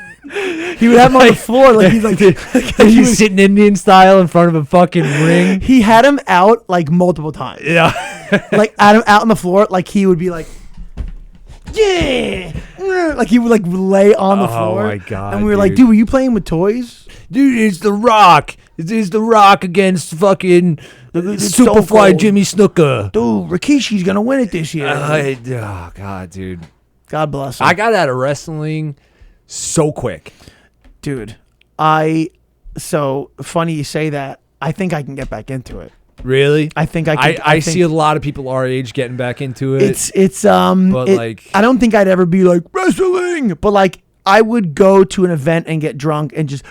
He would have him on the floor, like he's like, He's sitting Indian style in front of a fucking ring. he had him out like multiple times. Yeah. Like, out on the floor, like he would be like, yeah, like he would like lay on the Oh, floor. my God, And we were like, dude. "Dude, were you playing with toys?" Dude, it's The Rock. It's The Rock against fucking It's Stone Superfly Cold. Jimmy Snuka. Dude, Rikishi's gonna win it this year. Oh, God, dude. God bless him. I got out of wrestling so quick. Dude, so funny you say that. I think I can get back into it. Really? I think I can. I think see a lot of people our age getting back into it. But like- I don't think I'd ever be like wrestling, but like I would go to an event and get drunk and just.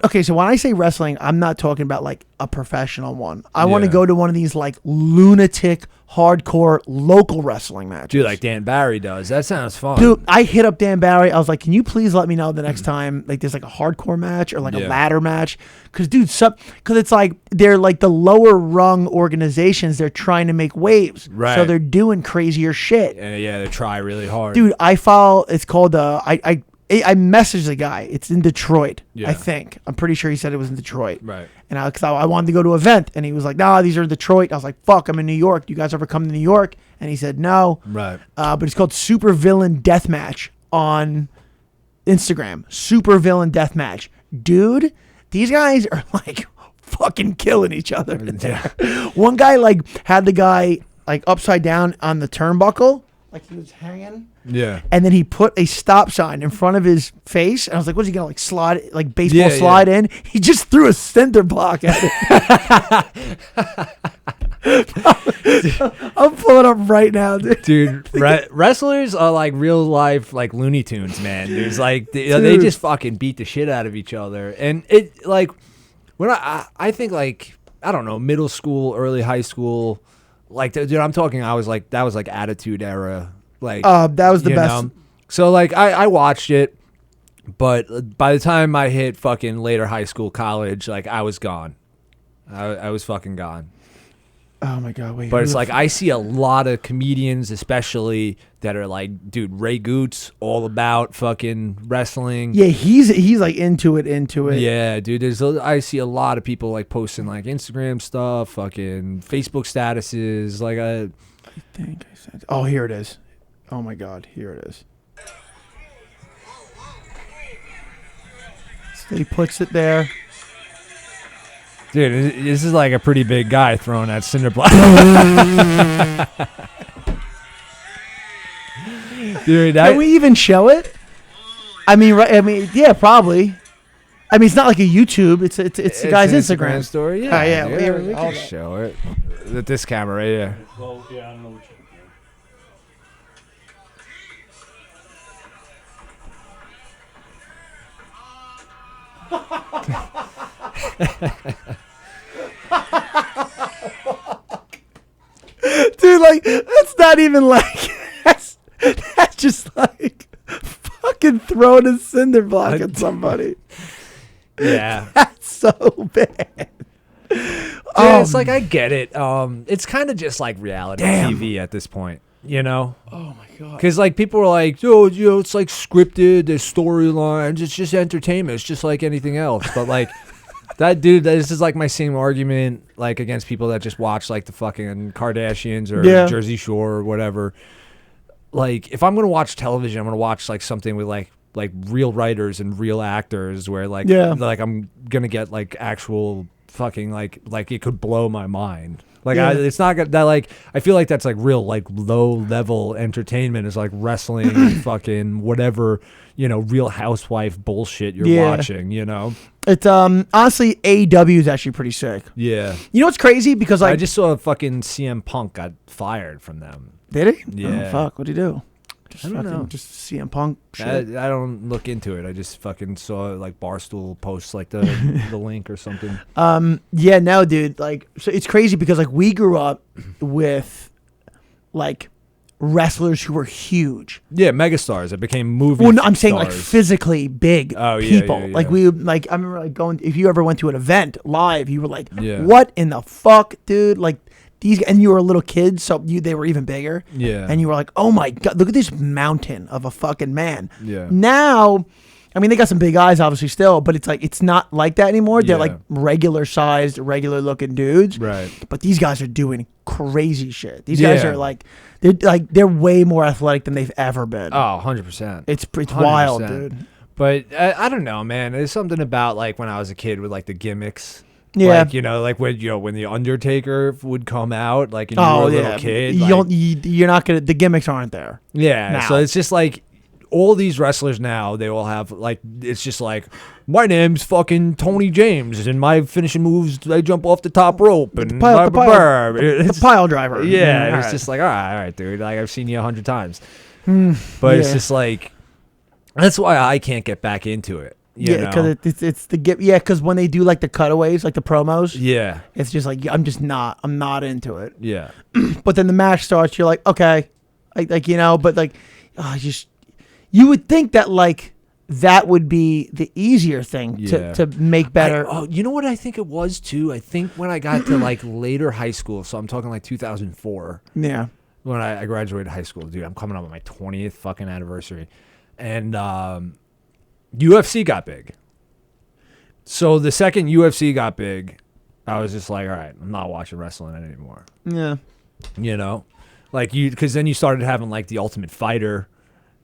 Okay, so when I say wrestling, I'm not talking about like a professional one. I want to Yeah. go to one of these like lunatic, hardcore local wrestling matches. Dude, like Dan Barry does. That sounds fun. Dude, I hit up Dan Barry. I was like, "Can you please let me know the next time like there's like a hardcore match or like a Yeah. ladder match?" Because dude, because it's like they're like the lower rung organizations. They're trying to make waves, so Right. they're doing crazier shit. Yeah, they try really hard. Dude, I follow. It's called I messaged the guy. It's in Detroit, Yeah. I think. I'm pretty sure he said it was in Detroit. Right. And I wanted to go to an event, and he was like, "Nah, these are in Detroit." I was like, "Fuck, I'm in New York. Do you guys ever come to New York?" And he said, "No." Right. But it's called Super Villain Deathmatch on Instagram. Super Villain Deathmatch, dude. These guys are like fucking killing each other. One guy like had the guy like upside down on the turnbuckle, like he was hanging. Yeah. And then he put a stop sign in front of his face. And I was like, what's he going to like slide, like baseball slide in? He just threw a cinder block at it. I'm pulling up right now, dude. Dude, wrestlers are like real life, like Looney Tunes, man. There's like, they just fucking beat the shit out of each other. And it, like, when I think, like, I don't know, middle school, early high school, like, dude, I'm talking, that was like Attitude Era. Like, that was the best. Know? So like I watched it, but by the time I hit fucking later high school, college, like I was gone. I was fucking gone. Oh my God, wait. But it's like I see a lot of comedians, especially that are like, dude, Ray Goots, all about fucking wrestling. Yeah, he's like into it. Yeah, dude. I see a lot of people like posting like Instagram stuff, fucking Facebook statuses. Like I think I said. Oh, here it is. Oh my God, here it is. So he puts it there. Dude, this is like a pretty big guy throwing that cinder block. Dude, can we even show it? I mean, right? I mean, yeah, probably. I mean, it's not like a YouTube. It's the guy's an Instagram story. Yeah, yeah. dude, Well, here, we all can that. show it. With this camera right here. Well, yeah, I don't know which one. Dude, like that's not even like that's just like fucking throwing a cinder block at somebody. Yeah. That's so bad. Yeah, it's like I get it. It's kind of just like reality Damn. TV at this point, you know? Oh my God. Because like people are like, oh, you know, it's like scripted. There's storylines. It's just entertainment. It's just like anything else. But like that dude, this is like my same argument like against people that just watch like the fucking Kardashians or Jersey Shore or whatever. Like if I'm gonna watch television, I'm gonna watch like something with like real writers and real actors where like I'm gonna get like actual fucking like it could blow my mind. Like it's not that like I feel like that's like real like low level entertainment is like wrestling and fucking whatever, you know, Real Housewife bullshit you're watching, you know. It's honestly AEW is actually pretty sick. Yeah. You know what's crazy? Because like I just saw fucking CM Punk got fired from them. did he? Yeah. Oh, fuck. What'd he do? I don't know. Just CM Punk shit. I don't look into it. I just fucking saw like Barstool post like the link or something. Yeah, no, dude. Like, so it's crazy because like we grew up with like wrestlers who were huge. Yeah, megastars. It became movie. Well, no, I'm saying like stars. physically big people. yeah. Like we like I remember like going. If you ever went to an event live, you were like, Yeah. "What in the fuck, dude?" Like these, and you were a little kid, so they were even bigger. Yeah. And you were like, "Oh my God, look at this mountain of a fucking man." Yeah. Now, I mean, they got some big eyes, obviously, still, but it's like it's not like that anymore. They're Yeah. like regular sized, regular looking dudes. Right. But these guys are doing crazy shit. These guys Yeah. are like they're way more athletic than they've ever been. Oh, 100%. It's wild, 100%. dude. But I don't know, man. There's something about like when I was a kid with like the gimmicks. Yeah. Like, you know, like when the Undertaker would come out, like and you were a little kid. You're not gonna. The gimmicks aren't there. Yeah. now. So it's just like all these wrestlers now, they all have like it's just like my name's fucking Tony James and my finishing moves I jump off the top rope and The It's- pile driver. Yeah, all it's right. just like all right, dude. Like I've seen you 100 times, but it's yeah. just like that's why I can't get back into it. You Yeah, know? because it's the get. Yeah, because when they do like the cutaways, like the promos, Yeah, it's just like I'm not into it. yeah, But then the match starts, you're like, okay, like you know, but like, you would think that like that would be the easier thing Yeah. to make better. you know what I think it was too? I think when I got to like later high school, so I'm talking like 2004, Yeah, when I graduated high school, dude. I'm coming up on my 20th fucking anniversary, and UFC got big. So the second UFC got big, I was just like, all right, I'm not watching wrestling anymore. Yeah. You know, like because then you started having like the Ultimate Fighter,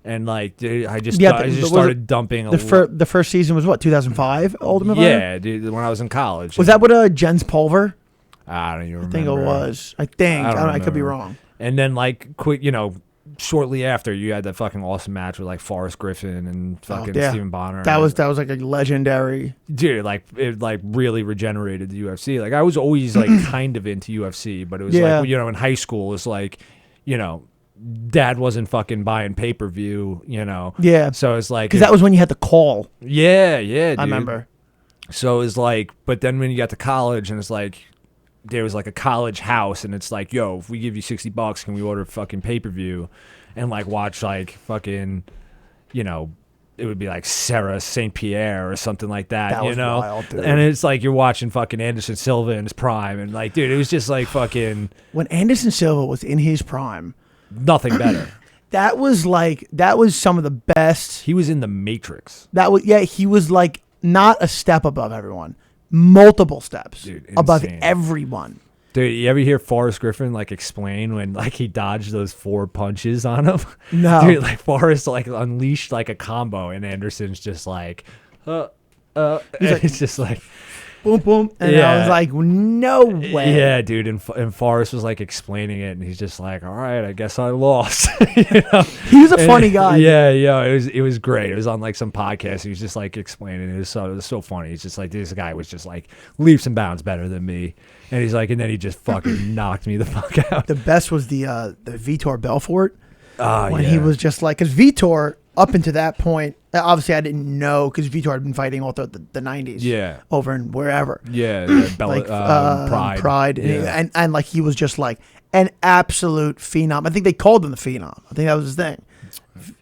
and like I just started dumping. The first season was what, 2005 Ultimate Fighter? Yeah, dude. When I was in college. Was that with Jens Pulver? I don't even remember. I think it was. I could be wrong. And then like quick, shortly after, you had that fucking awesome match with like Forrest Griffin and fucking Stephen Bonner. That was like a legendary. Dude, like it like really regenerated the UFC. Like I was always like kind of into UFC, but it was like in high school it's like, Dad wasn't fucking buying pay-per-view, Yeah. So it's like because that was when you had to call. Yeah, dude. I remember. So it's like, but then when you got to college and it's like, there was like a college house and it's like, yo, if we give you $60, can we order fucking pay-per-view and like watch like fucking, it would be like Sarah St. Pierre or something like that, That was wild, dude. And it's like you're watching fucking Anderson Silva in his prime and like, dude, it was just like fucking. When Anderson Silva was in his prime. Nothing better. That was some of the best. He was in the Matrix. He was like not a step above everyone. Multiple steps, dude, above everyone. Dude, you ever hear Forrest Griffin like explain when like he dodged those 4 punches on him? No. Dude, like Forrest like unleashed like a combo and Anderson's just like, it's just like boom, boom. And I was like, no way. Yeah, dude. And Forrest was like explaining it, and he's just like, all right, I guess I lost. He was a funny guy. Yeah. It was great. It was on like some podcast. He was just like explaining it. It was so funny. He's just like, this guy was just like leaps and bounds better than me. And he's like, and then he just fucking knocked me the fuck out. The best was the Vitor Belfort. When yeah. he was just like, because Vitor, up until that point, obviously I didn't know because Vitor had been fighting all throughout the 90s. Yeah. Over and wherever. Yeah. Pride. Yeah. And like he was just like an absolute phenom. I think they called him the Phenom. I think that was his thing.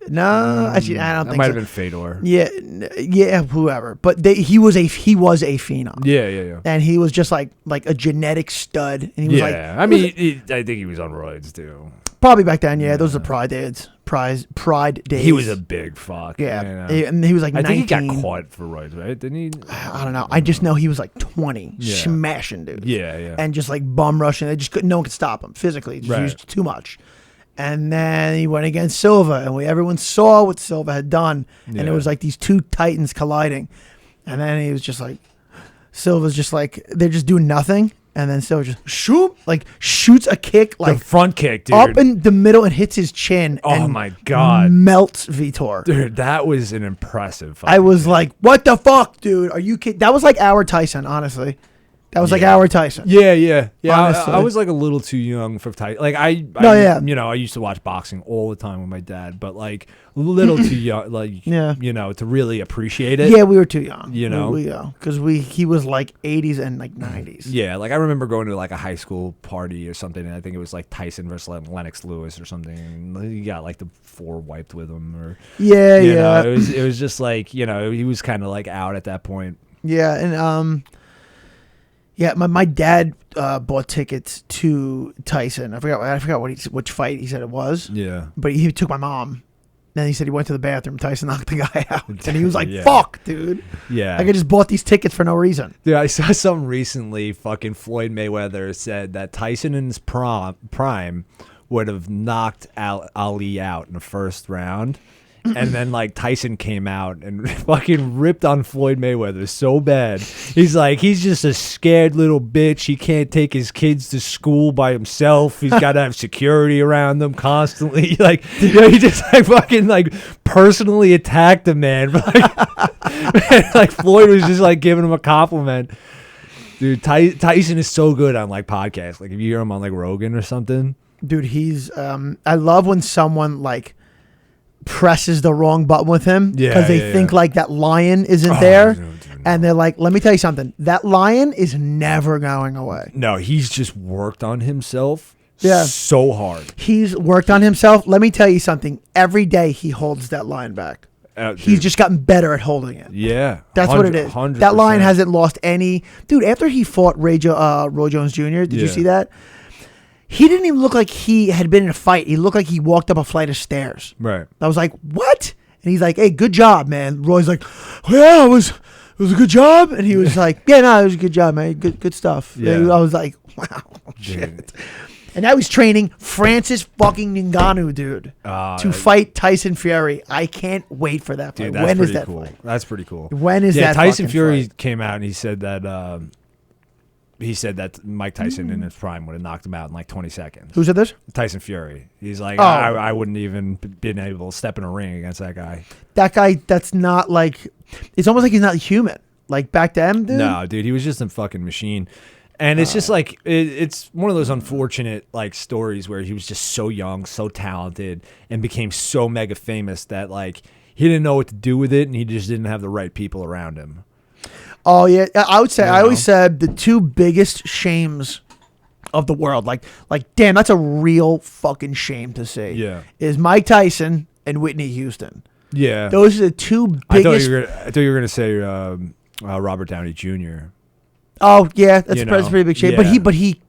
No, actually, I don't think so. That might have been Fedor. Yeah, whoever. But he was a phenom. Yeah. And he was just like a genetic stud. And he was like, I mean, I think he was on roids too. Probably back then, yeah. Those are Pride days. Pride days. He was a big fuck. Yeah. And he was like 19. I think he got caught for roids, right? Didn't he? I don't know. I just know he was like 20, smashing dudes. Yeah. And just like bum rushing. No one could stop him physically. He used too much. And then he went against Silva, and everyone saw what Silva had done. And it was like these two titans colliding. And then he was just like, Silva's just like, they're just doing nothing. And then Silva just shoots a kick, like the front kick, dude, up in the middle and hits his chin. Oh my god, melts Vitor. Dude, that was an impressive. I was like, what the fuck, dude? Are you kidding? That was like our Tyson, honestly. That was like our Tyson. Yeah. I was like a little too young for Tyson. Like I used to watch boxing all the time with my dad, but like a little too young, like to really appreciate it. Yeah, we were too young. Because he was like 80s and like 90s. Yeah, like I remember going to like a high school party or something, and I think it was like Tyson versus Lennox Lewis or something. And he got like the 4 wiped with him, or it was just like he was kind of like out at that point. Yeah, and yeah, my dad bought tickets to Tyson. I forgot which fight he said it was. Yeah. But he took my mom. Then he said he went to the bathroom. Tyson knocked the guy out. And he was like, fuck, dude. Yeah. Like I just bought these tickets for no reason. Dude, I saw something recently. Fucking Floyd Mayweather said that Tyson in his prime would have knocked Ali out in the first round. And then like Tyson came out and fucking ripped on Floyd Mayweather so bad. He's like, he's just a scared little bitch. He can't take his kids to school by himself. He's got to have security around them constantly. Like, he just like fucking like personally attacked the man. Like Floyd was just like giving him a compliment. Dude, Tyson is so good on like podcasts. Like if you hear him on like Rogan or something. Dude, he's I love when someone like presses the wrong button with him because they think like that lion isn't there, and they're like, let me tell you something, that lion is never going away. No, he's just worked on himself so hard. He's worked on himself. Let me tell you something, every day he holds that lion back. He's just gotten better at holding it. Yeah, that's what it is. 100%. That lion hasn't lost any. Dude, after he fought Roy Jones Jr., did you see that? He didn't even look like he had been in a fight. He looked like he walked up a flight of stairs. Right. I was like, what? And he's like, hey, good job, man. Roy's like, yeah, it was a good job. And he was like, yeah, no, it was a good job, man. Good stuff. Yeah. And I was like, wow, shit. And now he's training Francis fucking Ngannou, dude, to fight Tyson Fury. I can't wait for that fight. Dude, that's when is pretty that cool. fight? That's pretty cool. When is that Tyson fucking Fury fight? came out and he said that Mike Tyson in his prime would have knocked him out in like 20 seconds. Who said this? Tyson Fury. He's like, Oh. I wouldn't even been able to step in a ring against that guy. That guy, that's not like, it's almost like he's not human. Like back then, dude? No, dude, he was just a fucking machine. And it's just like, it's one of those unfortunate like stories where he was just so young, so talented, and became so mega famous that like he didn't know what to do with it, and he just didn't have the right people around him. Oh, yeah. I would say, I always said the two biggest shames of the world, like, damn, that's a real fucking shame to see. Yeah. Is Mike Tyson and Whitney Houston. Yeah. Those are the two biggest. I thought you were gonna say Robert Downey Jr. Oh yeah, that's You a pretty know, big shame. yeah.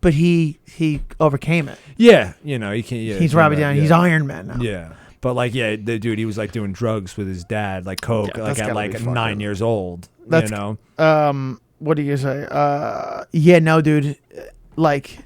But he overcame it. Yeah, you know, he can't. Yeah, He's Robert Downey. He's Iron Man now. Yeah, but like, yeah, the dude, he was like doing drugs with his dad, like coke, Yeah, like that's at gotta like be fucking- 9 years old. That's- You know. What do you say? Yeah, no, dude. Like,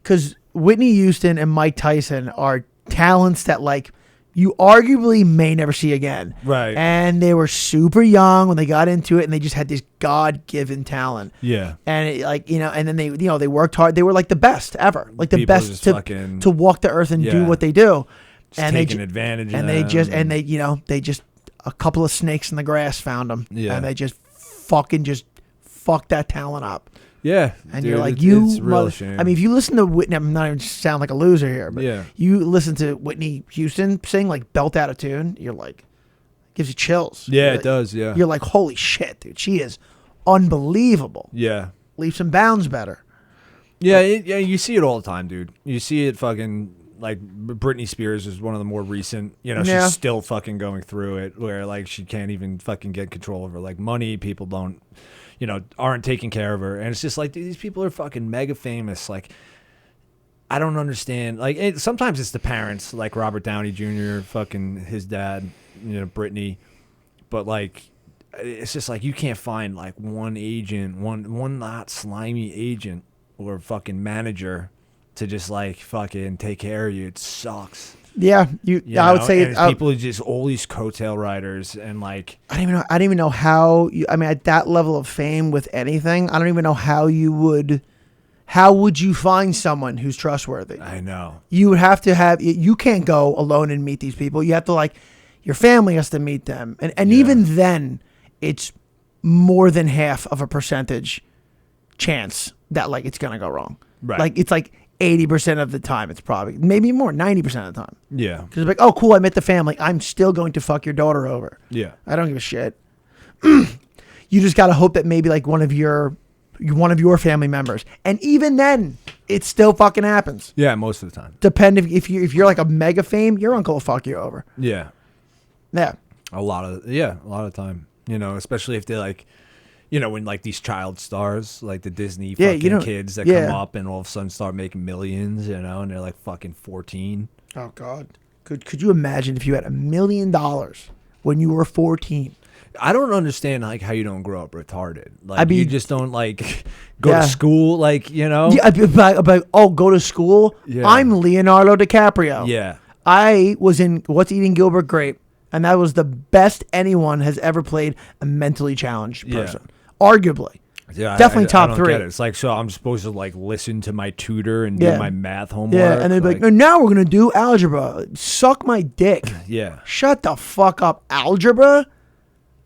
because Whitney Houston and Mike Tyson are talents that like you arguably may never see again. Right. And they were super young when they got into it, and they just had this God-given talent. Yeah. And it, like, you know, and then they worked hard. They were like the best ever, like the People best just to fucking- to walk the earth and do Yeah. what they do. Just And taking they advantage of and them. they just a couple of snakes in the grass found them. Yeah. And they just fucking just fucked that talent up. Yeah. And dude, you're like, it's a real shame. I mean, if you listen to Whitney, I'm not even sound like a loser here, but Yeah. you listen to Whitney Houston sing like belt out of tune, you're like, gives you chills. Yeah, You're it like- does. Yeah. You're like, holy shit, dude, she is unbelievable. Yeah. Leaps and bounds better. Yeah, yeah, you see it all the time, dude. You see it fucking like Britney Spears is one of the more recent. You know, Yeah. she's still fucking going through it, where like she can't even fucking get control of her like money. People don't, you know, aren't taking care of her, and it's just like, dude, these people are fucking mega famous. Like, I don't understand. Like, sometimes it's the parents, like Robert Downey Jr., fucking his dad, you know, Britney, but like, it's just like you can't find like one agent, one not slimy agent or fucking manager to just like fucking take care of you. It sucks. Yeah, You I would know? say And it's people are just all these coattail riders and like, I don't even know how you, I mean, at that level of fame with anything, I don't even know how would you find someone who's trustworthy? I know. You would have to have, you can't go alone and meet these people. You have to like, your family has to meet them. And even then it's more than half of a percentage chance that like it's going to go wrong. Right. Like it's like 80% of the time it's probably, maybe more, 90% of the time. Yeah. Because it's like, oh cool, I met the family. I'm still going to fuck your daughter over. Yeah. I don't give a shit. You just got to hope that maybe like one of your family members, and even then, it still fucking happens. Yeah. Most of the time. Depend if you're like a mega fame, your uncle will fuck you over. Yeah. Yeah, A lot of the time, you know, especially if they like, you know, when like these child stars, like the Disney Yeah, fucking you know, kids that yeah. come up and all of a sudden start making millions, you know, and they're like fucking 14. Oh God, could you imagine if you had $1 million when you were 14? I don't understand like how you don't grow up retarded. Like I mean- you just don't like go Yeah. to school, like, you know. Yeah, I'd be like, oh, go to school. Yeah. I'm Leonardo DiCaprio. Yeah. I was in What's Eating Gilbert Grape, and that was the best anyone has ever played a mentally challenged Yeah. person, arguably. Yeah, Definitely top don't three. get it. It's like, so I'm supposed to like listen to my tutor and Yeah. do my math homework. Yeah, and they'd be like, no, now we're gonna do algebra. Suck my dick. yeah, Shut the fuck up. Algebra?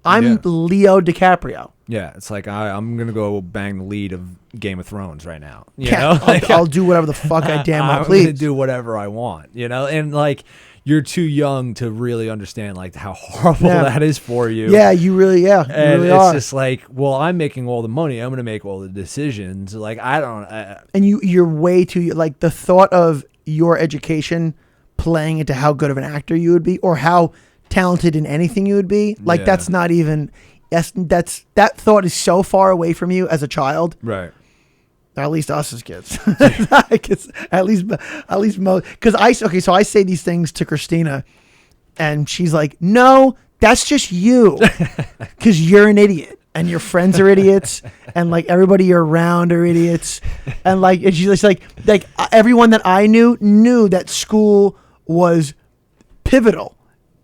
I'm Yeah. Leo DiCaprio. yeah. It's like I'm gonna go bang the lead of Game of Thrones right now. You Yeah, know, Like, I'll do whatever the fuck I damn well I'm please. gonna do whatever I want. You know, and like you're too young to really understand like how horrible Yeah. that is for you. Yeah, you really, you And really it's are. just like, well, I'm making all the money. I'm going to make all the decisions. Like, I don't. And you're way too, like the thought of your education playing into how good of an actor you would be or how talented in anything you would be, like Yeah. that's not even, that thought is so far away from you as a child. right. Or at least us as kids. at least most. Because so I say these things to Christina, and she's like, "No, that's just you, because you're an idiot and your friends are idiots and like everybody you're around are idiots, and like it's just like everyone that I knew that school was pivotal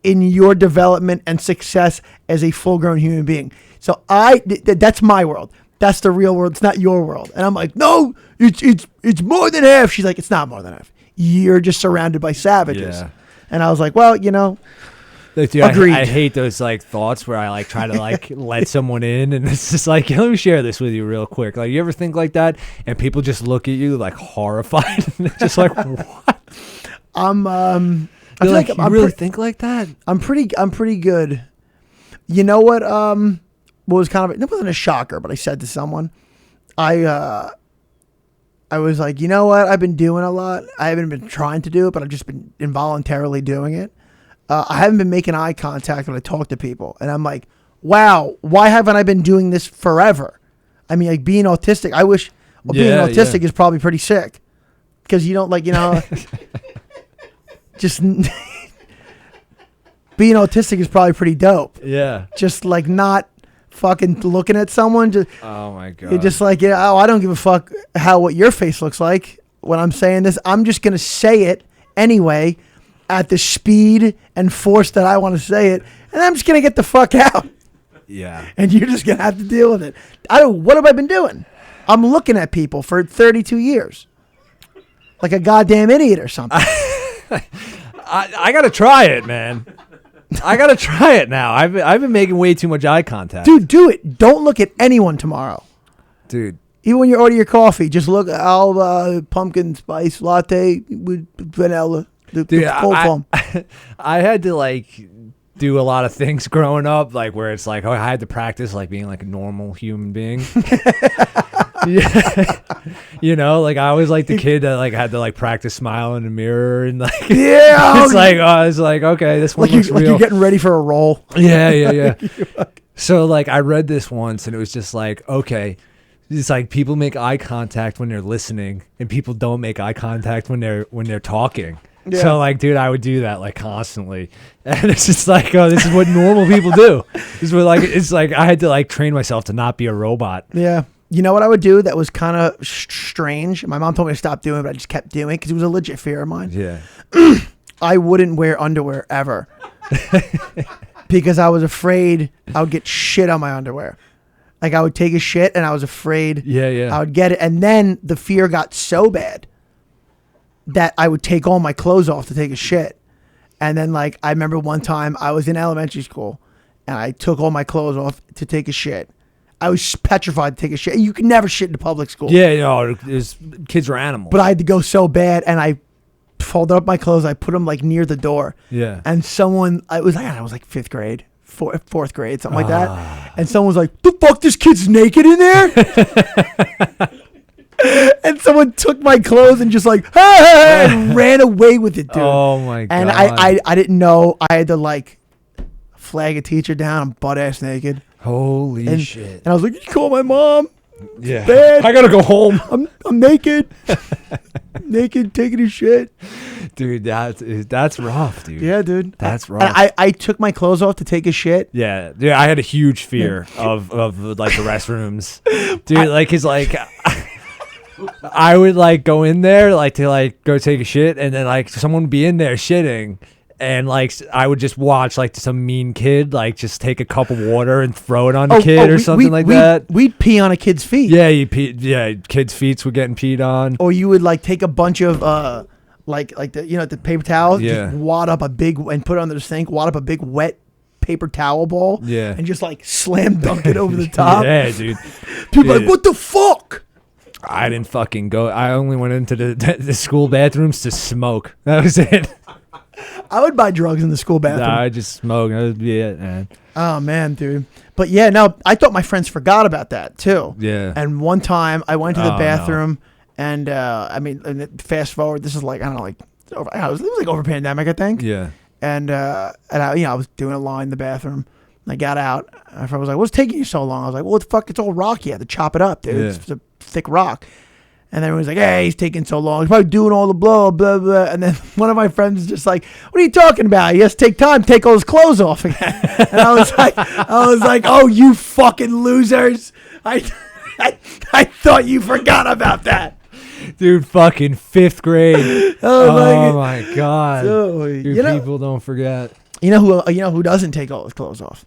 in your development and success as a full-grown human being. So that's my world. That's the real world. It's not your world. And I'm like, no, it's more than half. She's like, it's not more than half. You're just surrounded by savages. Yeah. And I was like, well, Like, dude, agreed. I hate those like thoughts where I like try to like let someone in, and it's just like, let me share this with you real quick. Like, you ever think like that, and people just look at you like horrified, just like, what? I feel like you really think like that? I'm pretty good. You know what? What was kind of, it wasn't a shocker, but I said to someone, I was like, you know what? I've been doing a lot. I haven't been trying to do it, but I've just been involuntarily doing it. I haven't been making eye contact when I talk to people. And I'm like, wow, why haven't I been doing this forever? I mean, like being autistic, being autistic is probably pretty sick. Because you don't just being autistic is probably pretty dope. Yeah. Just like not fucking looking at someone. Just, oh my God. you're just like, I don't give a fuck what your face looks like when I'm saying this. I'm just going to say it anyway at the speed and force that I want to say it. And I'm just going to get the fuck out. Yeah. And you're just going to have to deal with it. What have I been doing? I'm looking at people for 32 years. Like a goddamn idiot or something. I got to try it, man. I got to try it now. I've been making way too much eye contact. Dude, do it. Don't look at anyone tomorrow. Dude. Even when you order your coffee, just look at pumpkin spice latte with vanilla. Dude, the cold foam. I had to like do a lot of things growing up, like where it's like, I had to practice like being like a normal human being. Yeah. Like I was like the kid that like had to like practice smiling in the mirror and like it's like okay, this one looks real. Like you're getting ready for a role. Yeah. So like I read this once and it was just like, okay, it's like people make eye contact when they're listening and people don't make eye contact when they're talking. Yeah. So like, dude, I would do that like constantly, and it's just like, oh, this is what normal people do. This is what like it's like I had to like train myself to not be a robot. Yeah. You know what I would do that was kind of strange? My mom told me to stop doing it, but I just kept doing it because it was a legit fear of mine. Yeah. I wouldn't wear underwear ever because I was afraid I would get shit on my underwear. Like I would take a shit and I was afraid I would get it. And then the fear got so bad that I would take all my clothes off to take a shit. And then like, I remember one time I was in elementary school and I took all my clothes off to take a shit. I was petrified to take a shit. You could never shit in public school. Yeah, kids are animals. But I had to go so bad, and I folded up my clothes. I put them like near the door. Yeah. And I was like fifth grade, fourth grade, something like that. And someone was like, "The fuck, this kid's naked in there?" And someone took my clothes and just like, hey, and ran away with it, dude. Oh my God. And I didn't know. I had to like flag a teacher down. I'm butt ass naked. Holy shit. And I was like, you call my mom? Yeah. Bad. I gotta go home. I'm naked. Naked, taking a shit. Dude, that's rough, dude. Yeah, dude. That's rough. And I took my clothes off to take a shit. Yeah. I had a huge fear of like the restrooms. Dude, like it's like I would like go in there like to like go take a shit, and then like someone would be in there shitting. And like I would just watch like some mean kid like just take a cup of water and throw it on the kid or something like that. We'd pee on a kid's feet. Yeah, kids' feet were getting peed on. Or you would like take a bunch of like the paper towels, yeah, just wad up a big and put it under the sink, wad up a big wet paper towel ball, yeah, and just like slam dunk it over the top. Yeah, dude. People like, what the fuck? I didn't fucking go. I only went into the school bathrooms to smoke. That was it. I would buy drugs in the school bathroom. Nah, I just smoke. That would be it, man. Oh, man, dude. But yeah, no, I thought my friends forgot about that, too. Yeah. And one time I went to the bathroom, and fast forward, this is like, I don't know, like, it was like over pandemic, I think. Yeah. And I was doing a line in the bathroom. And I got out. My friend was like, what's taking you so long? I was like, well, what the fuck? It's all rocky. I had to chop it up, dude. Yeah. It's a thick rock. And then everyone's like, hey, he's taking so long. He's probably doing all the blah, blah, blah. And then one of my friends is just like, what are you talking about? He has to take time, take all his clothes off again. And I was like, oh, you fucking losers. I thought you forgot about that. Dude, fucking 5th grade. Oh my God. So, People don't forget. You know who doesn't take all his clothes off?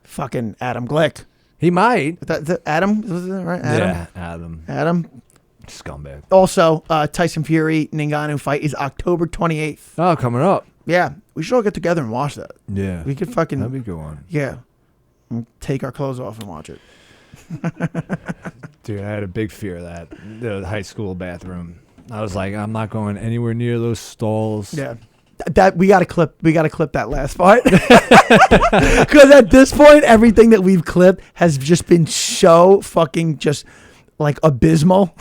Fucking Adam Glick. He might. That Adam, was it right? Adam? Yeah, Adam. Adam. Scumbag. Also, Tyson Fury Ngannou fight is October 28th. Oh, coming up. Yeah, we should all get together and watch that. Yeah. We could fucking. That'd be a good one. Yeah. Take our clothes off and watch it. Dude, I had a big fear of that. The high school bathroom. I was like, I'm not going anywhere near those stalls. Yeah. That we gotta clip that last part. Because at this point, everything that we've clipped has just been so fucking just like abysmal.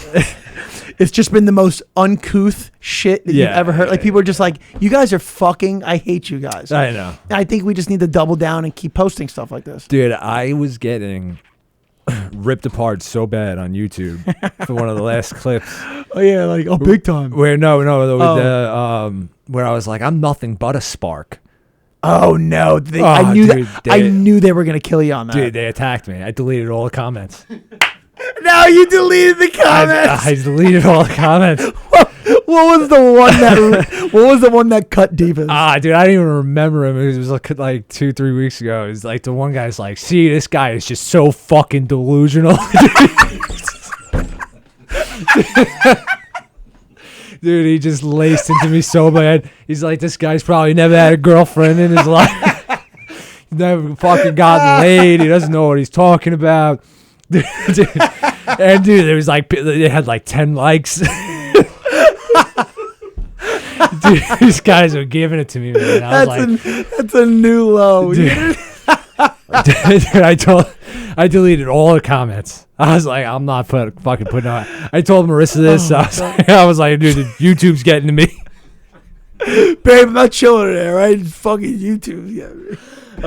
It's just been the most uncouth shit that you've ever heard. Like people are just like, you guys are fucking, I hate you guys. I know. I think we just need to double down and keep posting stuff like this. Dude, I was getting ripped apart so bad on YouTube for one of the last clips. Oh yeah, like big time. Where where I was like, I'm nothing but a spark. Oh no! I knew they were gonna kill you on that. Dude, they attacked me. I deleted all the comments. No, you deleted the comments. I deleted all the comments. What was the one that cut deepest? Dude, I don't even remember him. It was like 2-3 weeks ago. It was like the one guy's like, see, this guy is just so fucking delusional. Dude, he just laced into me so bad. He's like, this guy's probably never had a girlfriend in his life. He's never fucking gotten laid. He doesn't know what he's talking about. Dude, and dude, there was like, they had like 10 likes. Dude, these guys are giving it to me, man. That's a new low. Dude, I deleted all the comments. I was like, I'm not fucking putting on. I told Marissa this. I was like, dude, YouTube's getting to me. Babe, I'm not chilling there, right? It's fucking YouTube. Yeah.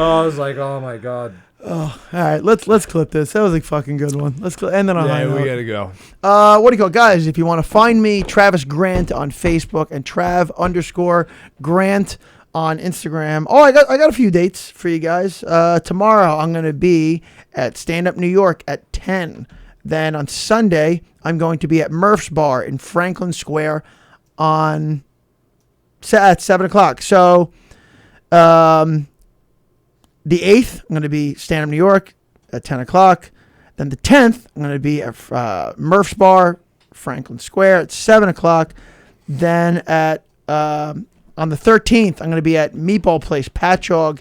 I was like, oh my God. Oh, all right. Let's clip this. That was a fucking good one. Let's end it on high note. We gotta go. What do you call, guys? If you want to find me, Travis Grant on Facebook and Trav_Grant on Instagram. Oh, I got a few dates for you guys. Tomorrow I'm gonna be at Stand Up New York at 10. Then on Sunday I'm going to be at Murph's Bar in Franklin Square at 7 o'clock. So, the 8th, I'm going to be Stand Up New York at 10 o'clock. Then the 10th, I'm going to be at Murph's Bar, Franklin Square at 7 o'clock. Then on the 13th, I'm going to be at Meatball Place, Patchogue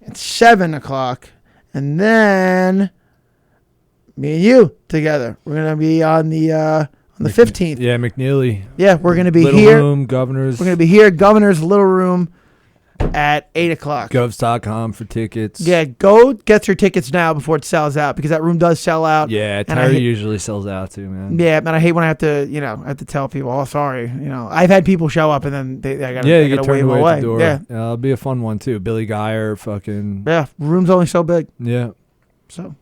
at 7 o'clock. And then me and you together. We're going to be on the 15th. Yeah, McNeely. Yeah, we're going to be Little here. Room, Governors. We're going to be here, Governor's Little Room, at 8 o'clock. Govs.com for tickets. Yeah, go get your tickets now before it sells out, because that room does sell out. Yeah, Terry usually sells out too, man. Yeah, man, I hate when I have to tell people, oh, sorry. I've had people show up and then I gotta wave away. At the door. Yeah. It'll be a fun one too. Billy Geyer, fucking. Yeah, room's only so big. Yeah. So.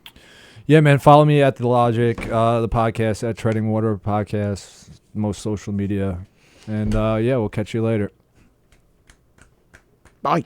Yeah, man, follow me at The Logic, the podcast, at Treading Water Podcast, most social media. And we'll catch you later. Bye.